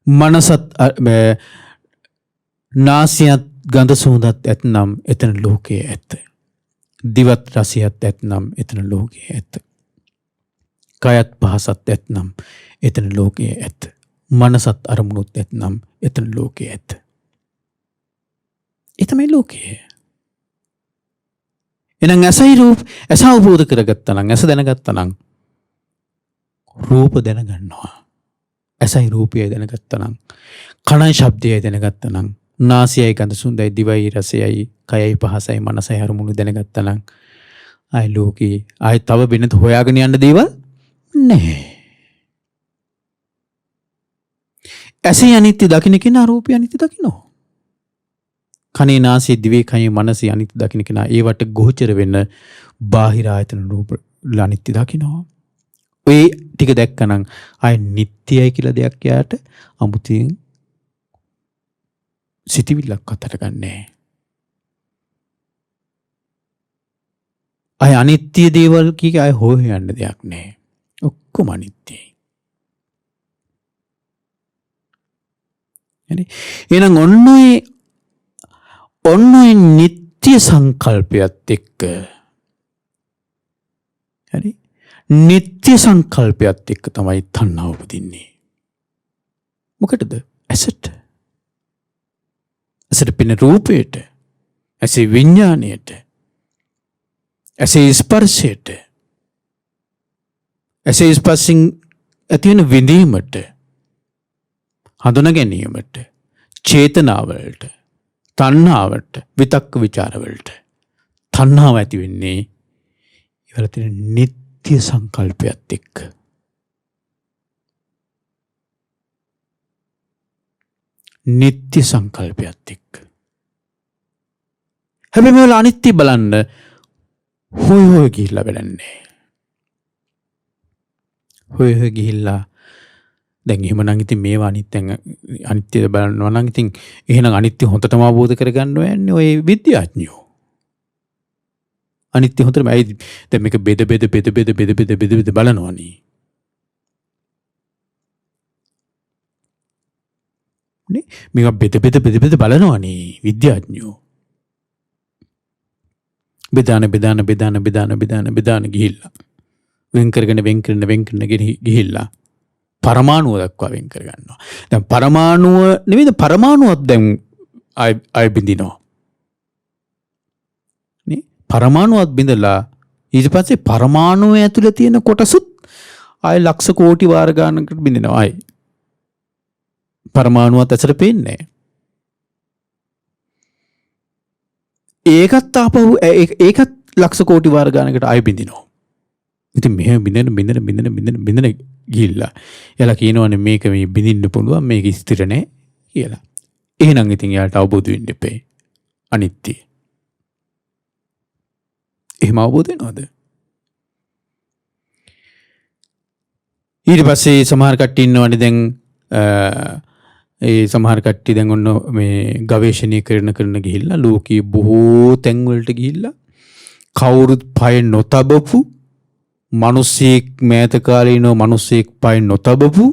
මනසත් නාසයත් ගඳ සුවඳත් ඇත්නම් එතන ලෝකයේ ඇත. දිවත් රසයත් ඇත්නම් එතන ලෝකයේ ඇත. කයත් පහසත් ඇත්නම් එතන ලෝකයේ ඇත. මනසත් අරමුණුත් ඇත්නම් එතන ලෝකයේ ඇත. ඒ තමයි ලෝකය. එහෙනම් ඇස අවබෝධ කරගත්තා නම්, ඇස දැනගත්තා නම් රූප දැනගන්නවා. ඇසයි රූපයයි දැනගත්තා නම්, කනයි ශබ්දයයි දැනගත්තා නම්, නාසයයි ගඳ සුවඳයි, දිවයි රසයයි, කයයි පහසයි, මනසයි අරමුණු දැනගත්තා නම් ආයි ලෝකේ ආයි තව වෙනත් හොයාගෙන යන්න දේවල් නැහැ. ඇසේ අනිත්‍ය දකින්න කෙනා රූපය අනිත්‍ය දකින්නවා. කනේ නාසයේ දිවේ කයේ මනසේ අනිත්‍ය දකින්න කෙනා ඒවට ගෝචර වෙන්න බාහිර ආයතන රූප අනිත්‍ය දකින්නවා. ඔය ටික දැක්කනම් ආයි නිට්ටයයි කියලා දෙයක් යාට අමුතියෙන් සිතිවිල්ලක් අතට ගන්නෑ. ආයි අනිත්‍ය දේවල් කීක ආයි හොයන්න දෙයක් නැහැ. ඔක්කොම අනිත්‍යයි. හරි. එහෙනම් ඔන්නේ නිත්‍ය සංකල්පයත් එක්ක, හරි, නිත්‍ය සංකල්පයත් එක්ක තමයි තණ්හාව උපදින්නේ. මොකටද? ඇසට. ඇසට පින රූපයට, ඇසේ විඥාණයට, ඇසේ ස්පර්ශයට, ඇසේ ස්පර්ශින් ඇති වෙන විඳීමට, හඳුනා ගැනීමට, චේතනාවලට, තණ්හාවට, විතක්ක ਵਿਚාරවලට තණ්හාව ඇති වෙන්නේ ඉවල තියෙන නිත්‍ය සංකල්පයත් එක්ක. නිත්‍ය සංකල්පයත් එක්ක. හැබැයි මේවල අනිත්‍ය බලන්න හොය ගිහිල්ලා බලන්නේ. හොය ගිහිල්ලා දැන් එහෙමනම් ඉතින් මේවා අනිත්‍යද බලනවා නම් ඉතින් එහෙනම් අනිත්‍ය හොඳටම අවබෝධ කරගන්න ඕනේ ඔය විද්‍යාඥයෝ. අනිත්‍ය හොඳටම දැන් මේක බෙද බලනවනේ. නේ මේක බෙද බලනවනේ විද්‍යාඥයෝ. බෙදාන ගිහිල්ලා වෙන් කරගෙන ගිහිල්ලා පරමාණුව දක්වා වෙන් කර ගන්නවා. දැන් පරමාණුව නෙවෙයි පරමාණුවත් දැන් ආය බින්දිනවා. නේ පරමාණුවත් බින්දලා ඊට පස්සේ පරමාණුව ඇතුලේ තියෙන කොටසුත් ආය ලක්ෂ කෝටි වාර ගානකට බින්දිනවා. ආයි පරමාණුවත් ඇසට පේන්නේ නැහැ. ඒකත් ලක්ෂ කෝටි වාර ගානකට ආය බින්දිනවා. ඉතින් මෙහෙම බින්දන ගිහිල්ලා එයාලා කියනවානේ මේක මේ බින්දින්න පුළුවන්, මේක ස්ථිර නැහැ කියලා. එහෙනම් ඉතින් එයාට අවබෝධ වෙන්න එපේ අනිත්‍ය. එහෙම අවබෝධ වෙනවද? ඊට පස්සේ සමහර කට්ටිය ඉන්නවනේ දැන් ඒ සමහර කට්ටිය දැන් ඔන්න මේ ගවේෂණය කරන ගිහිල්ලා ලෝකයේ බොහෝ තැන් වලට ගිහිල්ලා කවුරුත් පය නොතබපු මිනිස්සෙක් මෑත කාලේ ඉනෝ මිනිස්සෙක් පය නොතබපු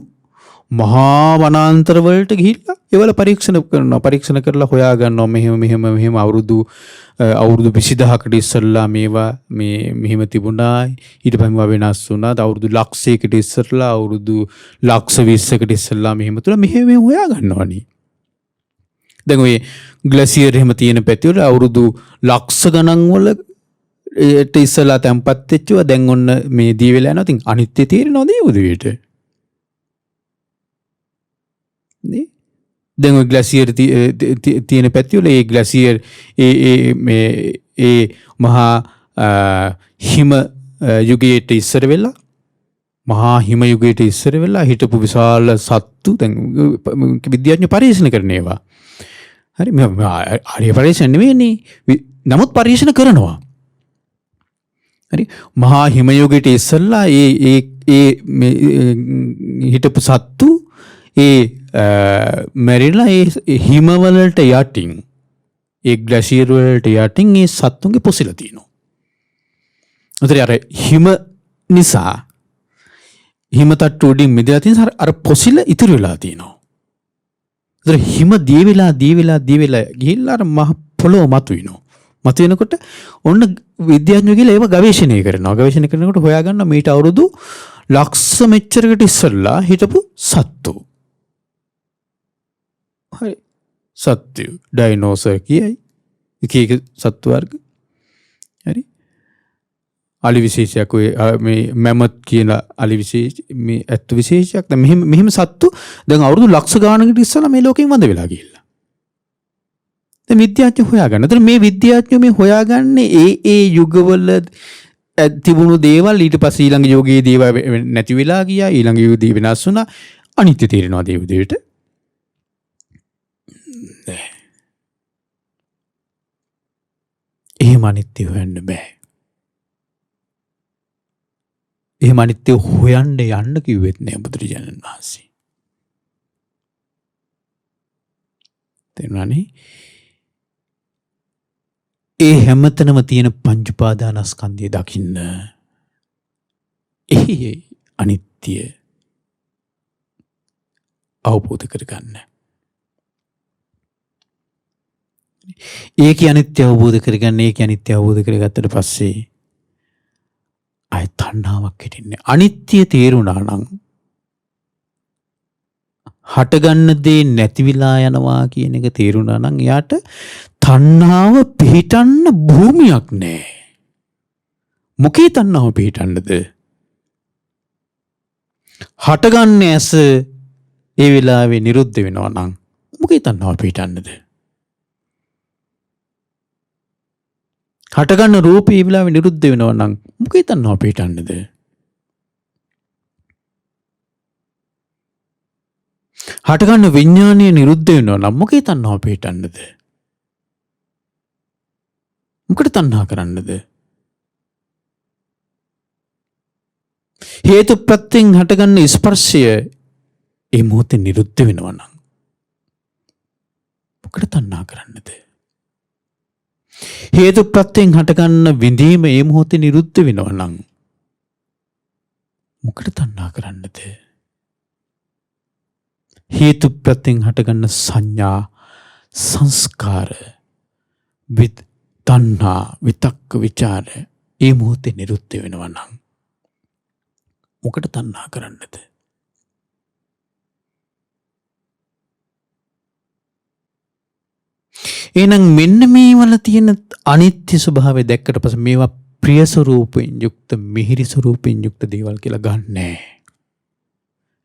මහා වනාන්තර වලට ගිහිල්ලා ඒවල පරීක්ෂණ කරනවා. පරීක්ෂණ කරලා හොයා ගන්නවා මෙහෙම අවුරුදු 20000කට ඉස්සරලා මේවා මෙහෙම තිබුණා. ඊට පස්සේ මේවා වෙනස් වුණා. අවුරුදු ලක්ෂයකට ඉස්සරලා අවුරුදු ලක්ෂ 20කට ඉස්සරලා මෙහෙම තුලා මෙහෙම හොයා ගන්නවනේ. දැන් ඔය ග්ලැසියර් එහෙම තියෙන පැතිවල අවුරුදු ලක්ෂ ගණන් වල ඒට ඉස්සලා තැම්පත් වෙච්චව දැන් ඔන්න මේ දී වෙලා යනවා. ඉතින් අනිත්‍ය තේරෙනවද ඒ උදේට? නේ? දැන් ඔය ග්ලැසියර් තියෙන පැතිවල ඒ ග්ලැසියර් ඒ මහා හිම යුගයට ඉස්සර වෙලා මහා හිම යුගයට ඉස්සර වෙලා හිටපු විශාල සත්තු දැන් විද්‍යාඥයෝ පරීක්ෂණ කරන ඒවා. හරි හරි පරීක්ෂණ නෙවෙයිනේ. නමුත් පරීක්ෂණ කරනවා. හරි මහා හිම යුගයට ඉස්සරලා ඒ හිටපු සත්තු මැරිලා ඒ හිමවලට යටින් ඒ ග්ලැසියර් වලට යටින් ඒ සත්තුන්ගේ පොසිල තියෙනවා. ඒතර අර හිම නිසා හිම තට්ටු උඩින් මිදලා තියෙන අර පොසිල ඉතුරු වෙලා තියෙනවා. ඒතර හිම දී වෙලා ගිහිල්ලා අර මහ පොළොව මතුවෙනවා. මතුවෙනකොට ඔන්න විද්‍යාඥයෝ කියලා ඒව ගවේෂණය කරනවා. ගවේෂණය කරනකොට හොයාගන්න මීට අවුරුදු ලක්ෂ මෙච්චරකට ඉස්සෙල්ලා හිටපු සත්තු. හරි සත්තු ඩයිනෝසර් කියයි. එක සත්තු වර්ග. හරි අලි විශේෂයක් ඔය මේ මැමත් කියන අලි විශේෂ මේ ඇත්ත විශේෂයක්. දැන් මෙහෙම සත්තු දැන් අවුරුදු ලක්ෂ ගානකට ඉස්සෙල්ලා මේ ලෝකෙන් වඳ වෙලා ගිහිල්ලා. දැන් විද්‍යාඥයෝ හොයාගන්න. ඒතර මේ විද්‍යාඥයෝ මේ හොයාගන්නේ ඒ යුගවල තිබුණු දේවල් ඊට පස්සේ ඊළඟ යුගයේ දේවල් නැති වෙලා ගියා. ඊළඟ යුගයේදී වෙනස් වුණා. අනිත්‍ය තේරෙනවා ඒ විදිහට. එහෙම අනිත්‍ය හොයන්න බෑ. එහෙම අනිත්‍ය හොයන්න යන්න කිව්වෙත් නෑ බුදුරජාණන් වහන්සේ. තේරුණානේ? ඒ හැමතැනම තියෙන පංච උපාදානස්කන්ධය දකින්න. එහි අනිත්‍ය අවබෝධ කරගන්න. ඒකේ අනිත්‍ය අවබෝධ කරගන්න. ඒකේ අනිත්‍ය අවබෝධ කරගත්තට පස්සේ අය තණ්හාවක් හිටින්නේ. අනිත්‍ය තේරුණා නම් හටගන්න දේ නැති වෙලා යනවා කියන එක තේරුණා නම් එයාට තණ්හාව පිහිටන්න භූමියක් නැහැ. මොකේ තණ්හාව පිහිටන්නද? හටගන්න ඇස ඒ වෙලාවේ නිරුද්ධ වෙනවා නම් මොකේ තණ්හාව පිහිටන්නද? හටගන්න රූපේ ඒ වෙලාවේ නිරුද්ධ වෙනවා නම් මොකේ තණ්හාව පිහිටන්නද? හටගන්න විඥානය නිරුද්ධ වෙනවා නම් මොකේ තණ්හාව පිහිටන්නද? මොකට තණ්හා කරන්නද? හේතු ප්‍රත්‍යයෙන් හටගන්න ස්පර්ශය ඒ මොහොතේ නිරුද්ධ වෙනවා නම් මොකට තණ්හා කරන්නද? හේතු ප්‍රත්‍යයෙන් හටගන්න විඳීම ඒ මොහොතේ නිරුද්ධ වෙනවා නම් මොකට තණ්හා කරන්නද? හේතු ප්‍රත්‍යයෙන් හටගන්න සංඥා සංස්කාර තණ්හා විතක්ක විචාර ඒ මොහොතේ නිරුද්ධ වෙනවා නම් මොකට තණ්හා කරන්නද? එහෙනම් මෙන්න මේ වල තියෙන අනිත්‍ය ස්වභාවය දැක්කට පස්සේ මේවා ප්‍රිය ස්වරූපයෙන් යුක්ත මිහිරි ස්වරූපයෙන් යුක්ත දේවල් කියලා ගන්නෑ.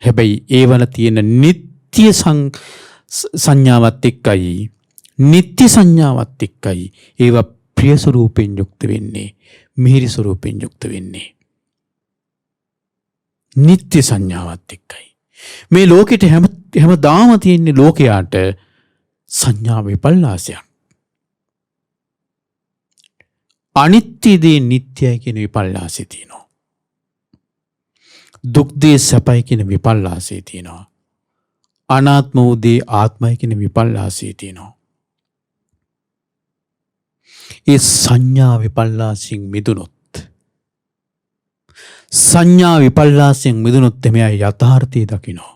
හැබැයි ඒ වල තියෙන නිත්‍ය සංඥාවත් එක්කයි නිත්‍ය සංඥාවත් එක්කයි ඒවා ප්‍රිය ස්වරූපයෙන් යුක්ත වෙන්නේ, මිහිරි ස්වරූපයෙන් යුක්ත වෙන්නේ. නිත්‍ය සංඥාවත් එක්කයි. මේ ලෝකෙට හැමදාම තියෙන්නේ ලෝකයාට සංඥා විපල්ලාසයක්. අනිත්‍ය දේ නිට්ටයයි කියන විපල්ලාසය තියෙනවා. දුක් දේ සැපයි කියන විපල්ලාසය තියෙනවා. අනාත්ම වූ දේ ආත්මයි කියන විපල්ලාසය තියෙනවා. ඒ සංඥා විපල්ලාසයෙන් මිදුනොත්, සංඥා විපල්ලාසයෙන් මිදුනොත් එමෙයා යථාර්ථය දකිනවා.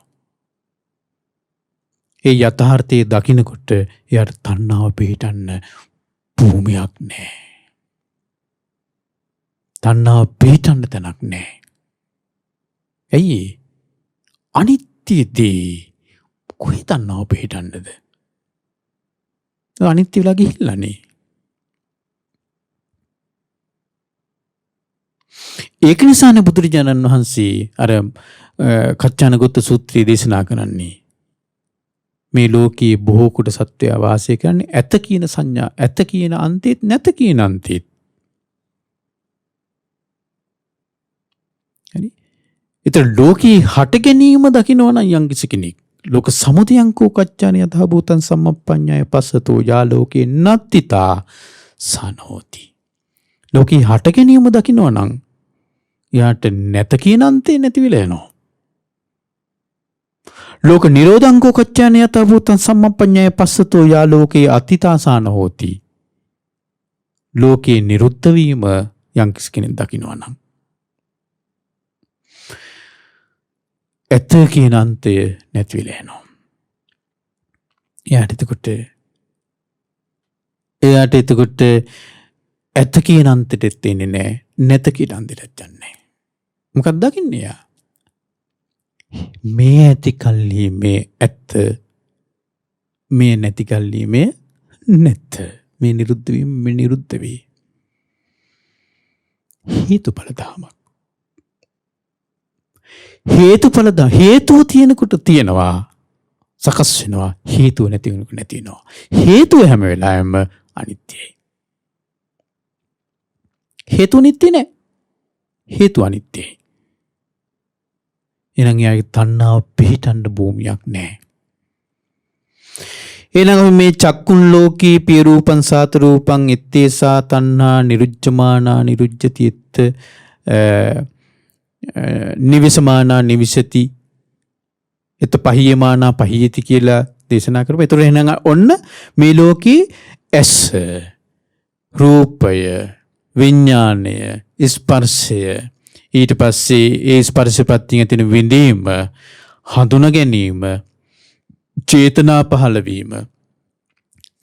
ඒ යථාර්ථයේ දකින්නකොට එයාට තණ්හාව පිහිටන්න භූමියක් නැහැ. තණ්හාව පිහිටන්න තැනක් නැහැ. ඇයි? අනිත්‍යදී කොහේ තණ්හාව පිහිටන්නද? අනිත්‍ය වෙලා ගිහිල්ලානේ. ඒක නිසානේ බුදුරජාණන් වහන්සේ අර කච්චානගොත්ත සූත්‍රය දේශනා කරන්නේ. මේ ලෝකයේ බොහෝ කොට සත්වය වාසය කරන්නේ ඇත කියන සංඥා, ඇත කියන අන්තෙත් නැත කියන අන්තෙත්. හරි? ඒතර ලෝකී හට ගැනීම දකිනවා නම් යම්කිසි කෙනෙක් ලෝක සමුදයං කෝ කච්චාන යතහ භූතං සම්මප්පඤ්ඤාය පස්සතෝ යා ලෝකේ නත්තිතා සනෝති. ලෝකී හට ගැනීම දකිනවා නම් යාට නැත කියන අන්තේ නැති වෙලා යනවා. ලෝක නිරෝධං කෝ කච්චාන යතහ භූතං සම්මප්පඤ්ඤාය පස්සතෝ යා ලෝකේ අත්තිතාසන හෝති. ලෝකේ නිරුද්ධ වීම යම්කිසි කෙනෙක් දකිනවා නම් ඇත කියන අන්තය නැති වෙලා යනවා. එයාට එතකොට ඇත කියන අන්තෙට එන්නේ නැහැ. නැත කියන අන්තෙට යන්නේ. මොකක්ද දකින්නේ යා? මේ ඇති කල්හි මේ ඇත, මේ නැති කල්හි මේ නැත. මේ නිරුද්ධ වීම මේ නිරුද්ධ වේ. හේතුඵල ධමයක්. හේතුව තියෙනකොට තියෙනවා, සකස් වෙනවා. හේතුව නැති වෙනකොට නැති වෙනවා. හේතුව හැම වෙලාවෙම අනිත්‍යයි. හේතුව නිට්ටය නෑ. හේතුව අනිත්‍යයි. එහෙනම් යාගේ තණ්හාව පිහිටන්න භූමියක් නැහැ. එහෙනම් මේ චක්කුන් ලෝකී පිය රූපං සාත රූපං ඉත්තේසා තණ්හා නිරුජ්ජමානා නිරුජ්ජති ඉත්ත නිවිසමානා නිවිසති එත පහියමානා පහියති කියලා දේශනා කරපුවා. ඒතර එහෙනම් ඔන්න මේ ලෝකේ ඇස, රූපය, විඥාණය, ස්පර්ශය, ඊට පස්සේ ඒ ස්පර්ශපත්තියෙන් ඇතින විඳීම, හඳුනා ගැනීම, චේතනා පහළ වීම,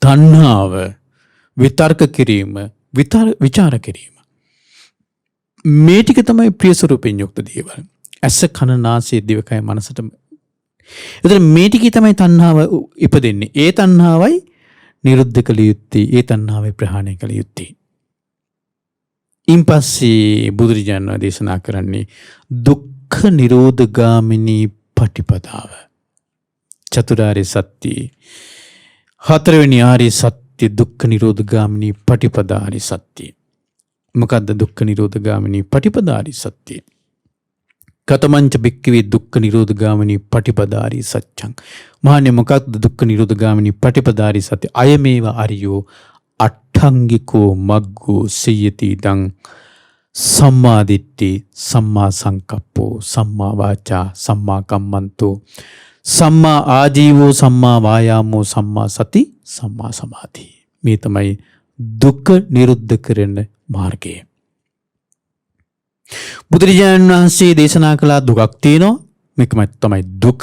තණ්හාව, විතර්ක කිරීම, විචාර කිරීම. මේ ටික තමයි ප්‍රිය ස්වරූපයෙන් යුක්ත දේවල්. ඇස, කන, නාසය, දිවකය, මනසට. ඒතර මේ ටිකේ තමයි තණ්හාව ඉපදෙන්නේ. ඒ තණ්හාවයි නිරුද්ධ කළ යුත්තේ. ඒ තණ්හාවයි ප්‍රහාණය කළ යුත්තේ. ඉන්පස්සේ බුදුරජාණන් දේශනා කරන්නේ දුක්ඛ නිරෝධ ගාමිනී පටිපදාව. චතුරාර්ය සත්‍ය. හතරවෙනි ආර්ය සත්‍ය දුක්ඛ නිරෝධ ගාමිනී පටිපදාරි සත්‍ය. මොකද්ද දුක්ඛ නිරෝධ ගාමිනී පටිපදාරි සත්‍ය? කතමංච බික්කවේ දුක්ඛ නිරෝධ ගාමිනී පටිපදාරි සත්‍යං. මහන්නේ මොකක්ද දුක්ඛ නිරෝධ ගාමිනී පටිපදාරි සත්‍ය? අයමේව අරියෝ අට්ඨංගිකෝ මග්ගෝ සියති දං සම්මා දිට්ඨි, සම්මා සංකප්පෝ, සම්මා වාචා, සම්මා කම්මන්තෝ, සම්මා ආජීවෝ, සම්මා වායාමෝ, සම්මා සති, සම්මා සමාධි. මේ තමයි දුක නිරුද්ධ කරන මාර්ගය. බුදුරජාණන් වහන්සේ දේශනා කළා දුකක් තියෙනවා. මේක තමයි දුක.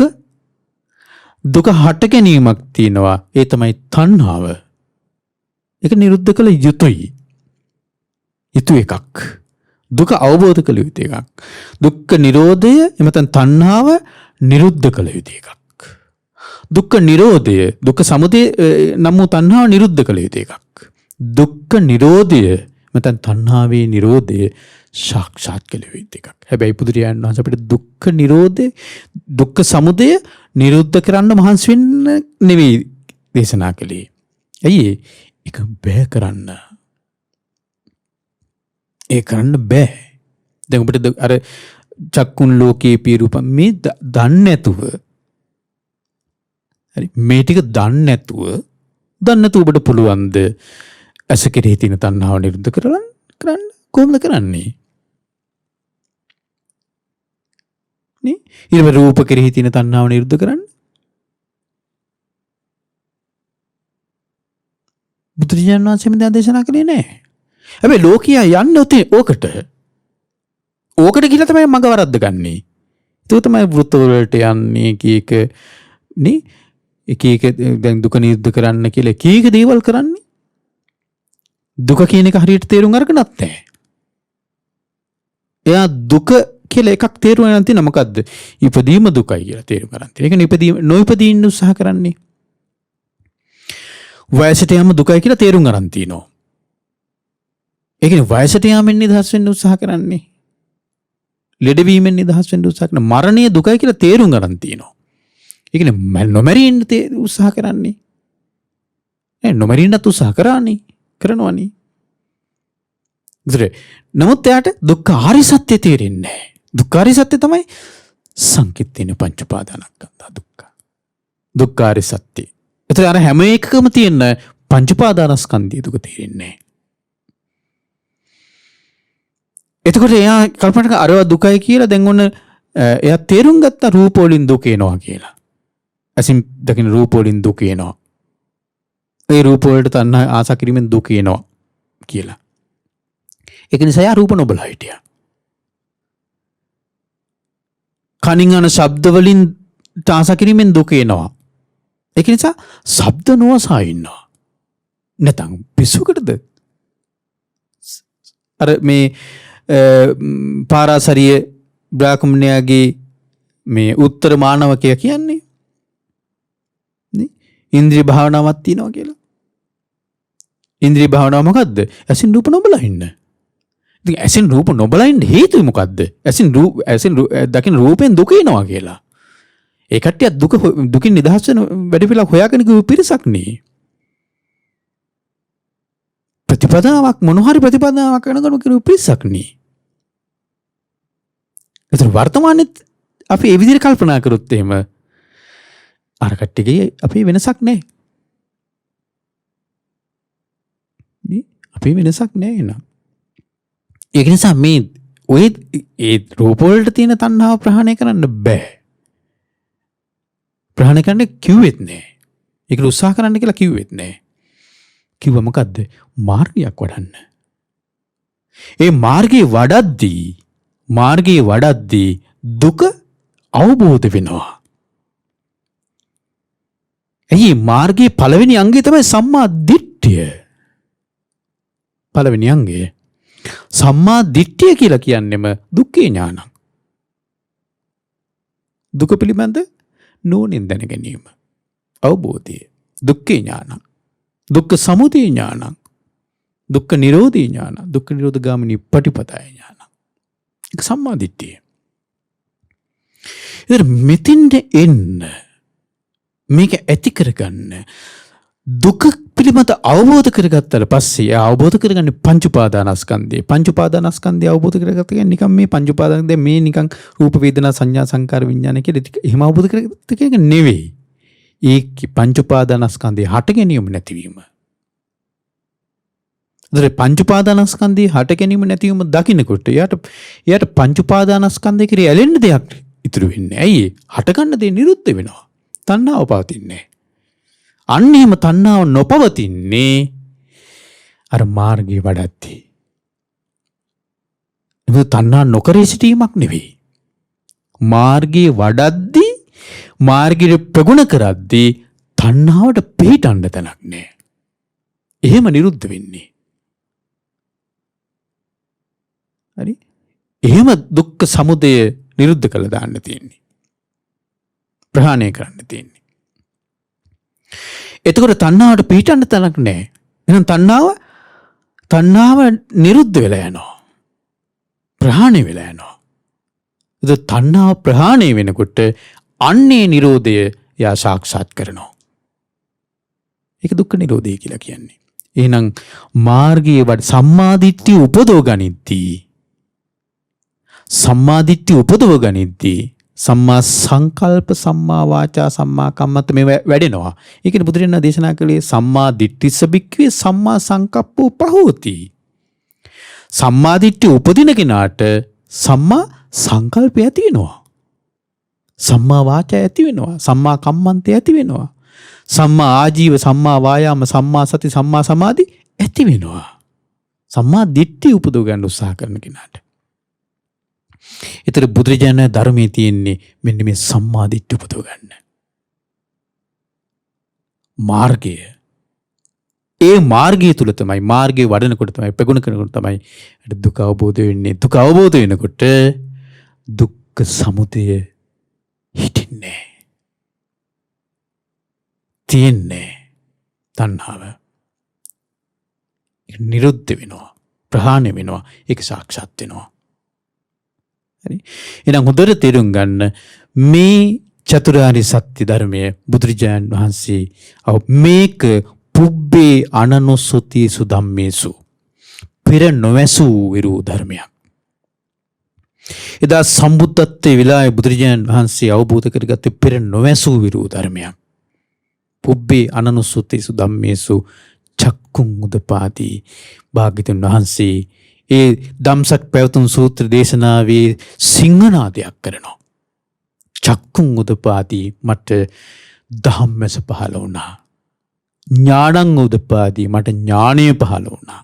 දුක හට ගැනීමක් තියෙනවා. ඒ තමයි තණ්හාව. ඒක නිරුද්ධ කළ යුතුයි. යුතු එකක්. දුක අවබෝධ කළ යුතු එකක්. දුක්ඛ නිරෝධය එමෙතන තණ්හාව නිරුද්ධ කළ යුතු එකක්. දුක්ඛ නිරෝධය, දුක්ඛ සමුදය නම් වූ තණ්හාව නිරුද්ධ කළ යුතු එකක්. දුක්ඛ නිරෝධය මෙතන තණ්හාවේ නිරෝධය සාක්ෂාත් කළ යුතු එකක්. හැබැයි බුදුරජාණන් වහන්සේ අපිට දුක්ඛ නිරෝධය, දුක්ඛ සමුදය නිරුද්ධ කරන්න මහන්සි වෙන්න නෙවෙයි දේශනා කළේ. ඇයි ඒක බෑ කරන්න. ඒ කරන්න බෑ. දැන් ඔබට අර චක්කුන් ලෝකේ පිරූපම් මේ දන්නේ නැතුව, හරි මේ ටික දන්නේ නැතුව ඔබට පුළුවන්ද ඇස කෙරෙහි තියෙන තණ්හාව නිරුද්ධ කරන්න? කොහොමද කරන්නේ? නේ ඊළඟ රූප කෙරෙහි තියෙන තණ්හාව නිරුද්ධ කරන්න බුදුරජාණන් වහන්සේ මෙතන දේශනා කළේ නැහැ. හැබැයි ලෝකියා යන්නේ ඕකට. ඕකට ගිහලා තමයි මග වරද්ද ගන්නෙ. ඒක තමයි වෘත්ත වලට යන්නේ කීක නේ. එක දැන් දුක නිරුද්ධ කරන්න කියලා එක එක දේවල් කරන්නේ. දුක කියන එක හරියට තේරුම් අරගෙනත් නැහැ. එයා දුක කියලා එකක් තේරුම් ගන්න තියෙන මොකද්ද? ඉපදීම දුකයි කියලා තේරුම් ගන්න තියෙන. ඒ කියන්නේ ඉපදීම නොඉපදී ඉන්න උත්සාහ කරන්නේ. වයසට යෑම දුකයි කියලා තේරුම් ගන්න තියෙනවා. ඒ කියන්නේ වයසට යාමෙන් නිදහස් වෙන්න උත්සාහ කරන්නේ. ලෙඩවීමෙන් නිදහස් වෙන්න උත්සාහ කරන මරණය දුකයි කියලා තේරුම් ගන්න තියෙනවා. ඒ කියන්නේ නොමැරී ඉන්න උත්සාහ කරන්නේ. නොමැරී ඉන්නත් උත්සාහ කරනවනේ. නමුත් එයාට දුක්ඛ ආර්ය සත්‍ය තේරෙන්නේ නැහැ. දුක්ඛ ආර්ය සත්‍ය තමයි සංකිට්ඨේන පංච උපාදානස්කන්ධ දුක්ඛ. දුක්ඛ ආර්ය සත්‍ය. ඒතර අර හැම එකකම තියෙන පංච උපාදානස්කන්ධය දුක තේරෙන්නේ නැහැ. එතකොට එයා කල්පනා කරන අරව දුකයි කියලා දැන් ඔන්න එයා තේරුම් ගත්ත රූප වලින් දුක එනවා කියලා. අසින් දකින්න රූප වලින් දුක එනවා. ඒ රූප වලට තණ්හා ආසා කිරීමෙන් දුක එනවා කියලා. ඒක නිසා යා රූප නොබලා හිටියා. කනින් අන ශබ්ද වලින් ආසා කිරීමෙන් දුක එනවා. ඒක නිසා ශබ්ද නොවසා ඉන්නවා. නැතනම් පිස්සුකටද? අර මේ පාරාසරිය බ්‍රාහ්මණයාගේ මේ උත්තර මානවකයා කියන්නේ ඉන්ද්‍රිය භාවනාවක් තියෙනවා කියලා. ඉන්ද්‍රිය භාවනාව මොකද්ද? ඇසින් රූප නොබලා ඉන්න. ඉතින් ඇසින් රූප නොබලා ඉන්න හේතුව මොකද්ද? ඇසින් දකින්න රූපෙන් දුක එනවා කියලා. ඒ කට්ටිය දුකින් නිදහස් වෙන වැඩ පිළිවෙලක් හොයාගෙන ගිහුව පිරිසක් නේ. ප්‍රතිපදාවක් මොන හරි ප්‍රතිපදාවක් කරනකොට කිව්ව පිරිසක් නේ. ඒතර වර්තමානෙත් අපි ඒ විදිහට කල්පනා කරොත් එහෙම අර කට්ටියගේ අපි වෙනසක් නැහැ. නේ? අපි වෙනසක් නැහැ නේද? ඒක නිසා මේ ඔය ඒ රූප වලට තියෙන තණ්හාව ප්‍රහාණය කරන්න බෑ. ප්‍රහාණය කරන්න කිව්වෙත් නෑ. ඒක උත්සාහ කරන්න කියලා කිව්වෙත් නෑ. කිව්ව මොකද්ද? මාර්ගයක් වඩන්න. ඒ මාර්ගයේ වඩද්දී දුක අවබෝධ වෙනවා. එහි මාර්ගයේ පළවෙනි අංගය තමයි සම්මා දිට්ඨිය. පළවෙනි අංගය සම්මා දිට්ඨිය කියලා කියන්නේම දුක්ඛේ ඥානං. දුක පිළිබඳ නුවණින් දැන ගැනීම. අවබෝධය. දුක්ඛේ ඥානං. දුක්ඛ සමුදය ඥානං. දුක්ඛ නිරෝධී ඥානං. දුක්ඛ නිරෝධ ගාමිනී පටිපදාය ඥානං. ඒක සම්මා දිට්ඨිය. ඉතින් මෙතින්ද එන්න මේක ඇති කරගන්න දුක පිළිබඳ අවබෝධ කරගත්තට පස්සේ අවබෝධ කරගන්නේ පංච උපාදානස්කන්ධය. පංච උපාදානස්කන්ධය අවබෝධ කරගත්ත කියන්නේ නිකන් මේ පංච උපාදාන දැන් මේ නිකන් රූප වේදනා සංඥා සංකාර විඥාන කියලා එහෙම අවබෝධ කරගත්ත එක නෙවෙයි. ඒ පංච උපාදානස්කන්ධය හට ගැනීම නැතිවීම. ඒතර පංච උපාදානස්කන්ධය හට ගැනීම නැතිවීම දකින්නකොට එයාට පංච උපාදානස්කන්ධය කිරි ඇලෙන්න දෙයක් ඉතුරු වෙන්නේ. ඇයි? හට ගන්න දේ නිරුද්ධ වෙනවා. තණ්හාව පවතින්නේ. අන්න එහෙම තණ්හාව නොපවතින්නේ අර මාර්ගයේ වඩද්දී. ඒක තණ්හා නොකරී සිටීමක් නෙවෙයි. මාර්ගයේ වඩද්දී මාර්ගයේ ප්‍රගුණ කරද්දී තණ්හාවට පිටින්න තැනක් නෑ. එහෙම නිරුද්ධ වෙන්නේ. හරි? එහෙම දුක්ඛ සමුදය නිරුද්ධ කළා දාන්න තියෙන්නේ. ප්‍රහාණය කරන්න තියෙන්නේ. එතකොට තණ්හාවට පිටින්න තැනක් නැහැ. එහෙනම් තණ්හාව නිරුද්ධ වෙලා යනවා. ප්‍රහාණය වෙලා යනවා. ඒක තණ්හාව ප්‍රහාණය වෙනකොට අන්නේ නිරෝධය යා සාක්ෂාත් කරනවා. ඒක දුක්ඛ නිරෝධය කියලා කියන්නේ. එහෙනම් මාර්ගයේ වඩ සම්මාදිට්ඨිය උපදව ගනිද්දී සම්මා සංකල්ප සම්මා වාචා සම්මා කම්මන්ත මේ වැඩෙනවා. ඒකනේ බුදුරජාණන් දේශනා කළේ සම්මා දිට්ඨිස්ස බික්ඛවේ සම්මා සංකප්පෝ ප්‍රහෝති. සම්මා දිට්ඨිය උපදින කෙනාට සම්මා සංකල්පය ඇති වෙනවා. සම්මා වාචා ඇති වෙනවා. සම්මා කම්මන්තය ඇති වෙනවා. සම්මා ආජීව සම්මා වායාම සම්මා සති සම්මා සමාධි ඇති වෙනවා. සම්මා දිට්ඨිය උපදව ගන්න උත්සාහ කරන කෙනාට. ඒතර බුදුරජාණන් ධර්මයේ තියෙන්නේ මෙන්න මේ සම්මා දිට්ඨිය උපදව ගන්න. මාර්ගය. ඒ මාර්ගය තුල තමයි මාර්ගයේ වඩනකොට තමයි ප්‍රගුණ කරනකොට තමයි දුක අවබෝධ වෙන්නේ. දුක අවබෝධ වෙනකොට දුක්ඛ සමුදය හිටින්නේ. තියෙන්නේ තණ්හාව. ඒක නිරුද්ධ වෙනවා. ප්‍රහාණය වෙනවා. ඒක සාක්ෂාත් වෙනවා. හරි. එහෙනම් හොඳට තේරුම් ගන්න මේ චතුරාර්ය සත්‍ය ධර්මය බුදුරජාණන් වහන්සේ මේක පුබ්බේ අනනුස්සතිසු ධම්මේසු පෙර නොවැසූ විරු ධර්මයක්. එදා සම්බුද්ධත්වයේ වෙලාවේ බුදුරජාණන් වහන්සේ අවබෝධ කරගත්තේ පෙර නොවැසූ විරු ධර්මයක්. පුබ්බේ අනනුස්සතිසු ධම්මේසු චක්කුං උදපාදී භාග්‍යවතුන් වහන්සේ ඒ ධම්සක් පැවතුම් සූත්‍ර දේශනාවේ සිංහනාදයක් කරනවා. චක්කුං උදපාදී මට ධම්මස පහළ වුණා. ඥානං උදපාදී මට ඥානය පහළ වුණා.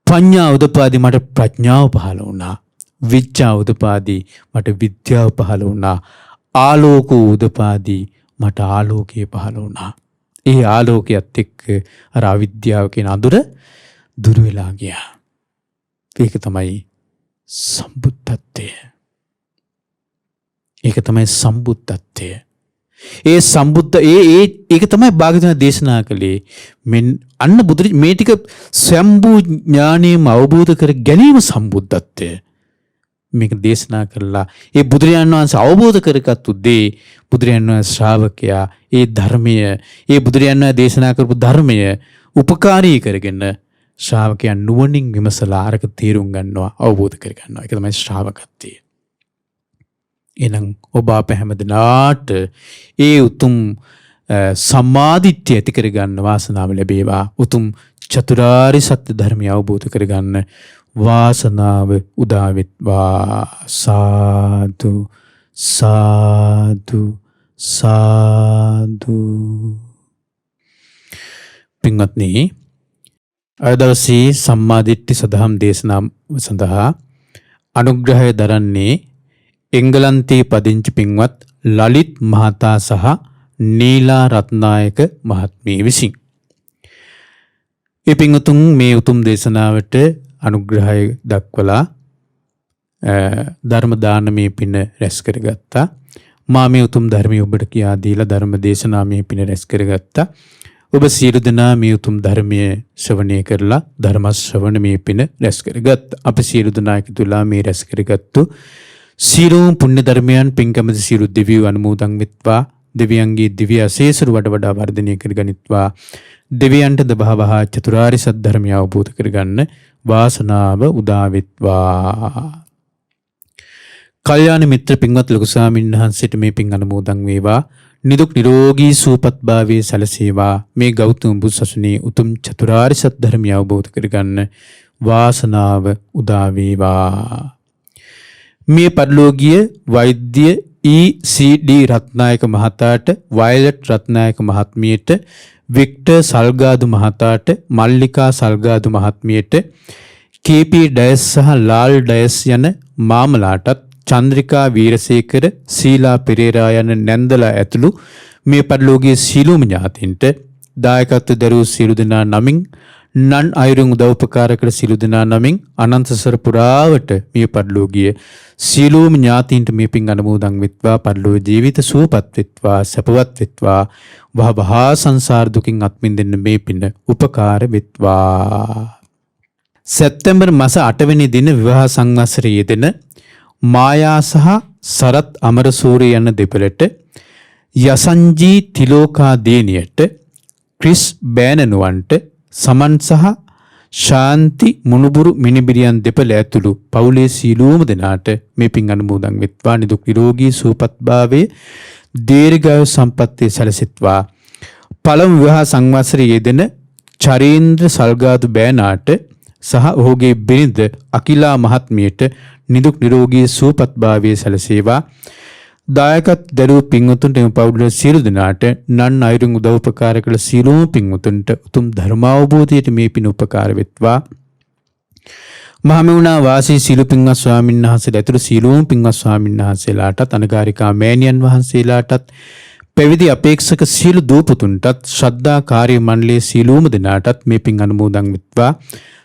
පඤ්ඤා උදපාදී මට ප්‍රඥාව පහළ වුණා. විච්ඡා උදපාදී මට විද්‍යාව පහළ වුණා. ආලෝක උදපාදී මට ආලෝකය පහළ වුණා. ඒ ආලෝකයත් එක්ක අර අවිද්‍යාව කියන අඳුර දුර වෙලා ගියා. ඒක තමයි සම්බුද්ධත්වය. ඒක තමයි සම්බුද්ධත්වය. ඒ සම්බුද්ධ ඒක තමයි භාග්‍යවතුන් දේශනා කළේ. අන්න බුදු මේ ටික සම්බු ඥාණයම අවබෝධ කර ගැනීම සම්බුද්ධත්වය. මේක දේශනා කළා. ඒ බුදුරජාණන් වහන්සේ අවබෝධ කරගත්තු දේ බුදුරජාණන් වහන්සේ ශ්‍රාවකයා ඒ ධර්මය ඒ බුදුරජාණන් වහන්සේ දේශනා කරපු ධර්මය උපකාරී කරගෙන ශ්‍රාවකයන් නුවණින් විමසලා අරක තේරුම් ගන්නවා අවබෝධ කර ගන්නවා. ඒක තමයි ශ්‍රාවකත්වය. එහෙනම් ඔබ අප හැමදෙනාට ඒ උතුම් සම්මාදිට්ඨිය ඇති කර ගන්න වාසනාව ලැබේවා. උතුම් චතුරාර්ය සත්‍ය ධර්මය අවබෝධ කර ගන්න වාසනාව උදා වෙත්වා. සාදු සාදු සාදු. පින්වත්නි, අද දවසේ සම්මාදිට්ඨි සදහම් දේශනාව සඳහා අනුග්‍රහය දරන්නේ එංගලන්තයේ පදිංචි පින්වත් ලලිත් මහතා සහ නීලා රත්නායක මහත්මිය විසින්. ඒ පින්වතුන් මේ උතුම් දේශනාවට අනුග්‍රහය දක්වලා ධර්ම දානමය පින රැස් කරගත්තා. මා මේ උතුම් ධර්මය ඔබට කියා දීලා ධර්ම දේශනාමය පින රැස් කරගත්තා. ඔබ සියලු දෙනා මේ උතුම් ධර්මය ශ්‍රවණය කරලා ධර්ම ශ්‍රවණමය පින රැස් කරගත්තා. අප සියලු දෙනා එකතුලා මේ රැස් කරගත්තු සියලුම පුණ්‍ය ධර්මයන් පින්කමද සියලු දෙවියෝ අනුමෝදන් වෙත්වා. දෙවියන්ගේ දිව්‍ය ආශීර්වාද වඩ වඩා වර්ධනය කරගනිත්වා. දෙවියන්ට දබහවහ චතුරාර්ය සත්‍ය ධර්මය අවබෝධ කරගන්න වාසනාව උදා වෙත්වා. කල්යාණ මිත්‍ර පින්වත් ලොකු ස්වාමීන් වහන්සේට මේ පින් අනුමෝදන් වේවා. නිදුක් නිරෝගී සුවපත් භාවයේ සැලසේවා. මේ ගෞතම බුදු සසුනේ උතුම් චතුරාර්ය සත්‍ය ධර්මය අවබෝධ කරගන්න වාසනාව උදා වේවා. මේ පරිලෝකීය වෛද්‍ය E.C.D. රත්නායක මහතාට, වයලට් රත්නායක මහත්මියට, වික්ටර් සල්ගාදු මහතාට, මල්ලිකා සල්ගාදු මහත්මියට, K.P. ඩයස් සහ ලාල් ඩයස් යන මාමලාටත්, චන්ද්‍රිකා වීරසේකර, සීලා පෙරේරා යන නැන්දලා ඇතුළු මේ පරිලෝකීය සීලුම ඥාතීන්ට දායකත්ව දරූ සියලු දෙනා නමින්, නන් අයුරින් උදව්පකාර කළ සියලු දෙනා නමින්, අනන්ත සර පුරාවට මේ පරිලෝකීය සියලුම ඥාතීන්ට මේ පින් අනුමෝදන් වෙත්වා. පරිලෝක ජීවිත සුවපත් වෙත්වා, සැපවත් වෙත්වා. වහවහා සංසාර දුකින් අත් මිදෙන්න මේ පින උපකාර වෙත්වා. සැප්තැම්බර් මාස 8 වෙනි දින විවාහ සංවත්සරයේ යෙදෙන මායා සහ සරත් අමරසූරිය යන දෙපළට, යසංජී තිලෝකා දේනියට, ක්‍රිස් බෑනනුවන්ට, සමන් සහ ශාන්ති මුණුබුරු මිනිබිරියන් දෙපළ ඇතුළු පවුලේ සීලූම දෙනාට මේ පින් අනුමෝදන් වෙත්වා. නිදුක් නිරෝගී සුවපත් භාවයේ දීර්ඝායු සම්පන්නිය සැලසෙත්වා. පළමු විවාහ සංවත්සරයේ යෙදෙන චරීන්ද්‍ර සල්ගාදු බෑනාට සහ ඔහුගේ බිරිඳ අකිලා මහත්මියට නිදුක් නිරෝගී සුවපත් භාවයේ සැලසේවා. දායකත් දරූ පින්වතුන්ට එම පවුලේ සියලු දෙනාට, නන් අයුරින් උදව්පකාර කළ සියලුම පින්වතුන්ට උතුම් ධර්මාවබෝධයට මේ පින උපකාර වෙත්වා. මහමෙවුනා වාසී සීල පින්වත් ස්වාමීන් වහන්සේලා ඇතුළු සියලුම පින්වත් ස්වාමීන් වහන්සේලාටත්, අනගාരികා මෑණියන් වහන්සේලාටත්, පැවිදි අපේක්ෂක සියලු දූපුතුන්ටත් ශ්‍රද්ධා කාර්ය මණ්ඩලයේ සියලුම දෙනාටත් මේ පින් අනුමෝදන් වෙත්වා.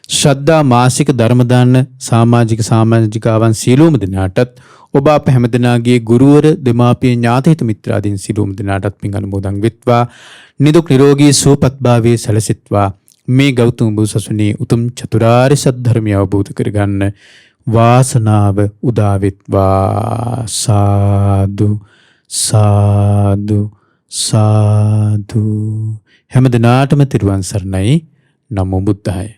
ශ්‍රද්ධා මාසික ධර්ම දාන සමාජික සමාජිකාවන් සියලුම දෙනාටත් ඔබ අප හැමදෙනාගේ ගුරුවර දෙමාපිය ඥාතීත මිත්‍රාදීන් සියලුම දෙනාටත් පින් අනුමෝදන් වෙත්වා. නිදුක් නිරෝගී සුවපත් භාවයේ සැලසෙත්වා. මේ ගෞතම බුදුසසුනේ උතුම් චතුරාර්ය සත්‍ය ධර්මය අවබෝධ කරගන්න වාසනාව උදා වෙත්වා. සාදු සාදු සාදු. හැම දිනාටම තිරුවන් සරණයි. නමෝ බුද්ධාය.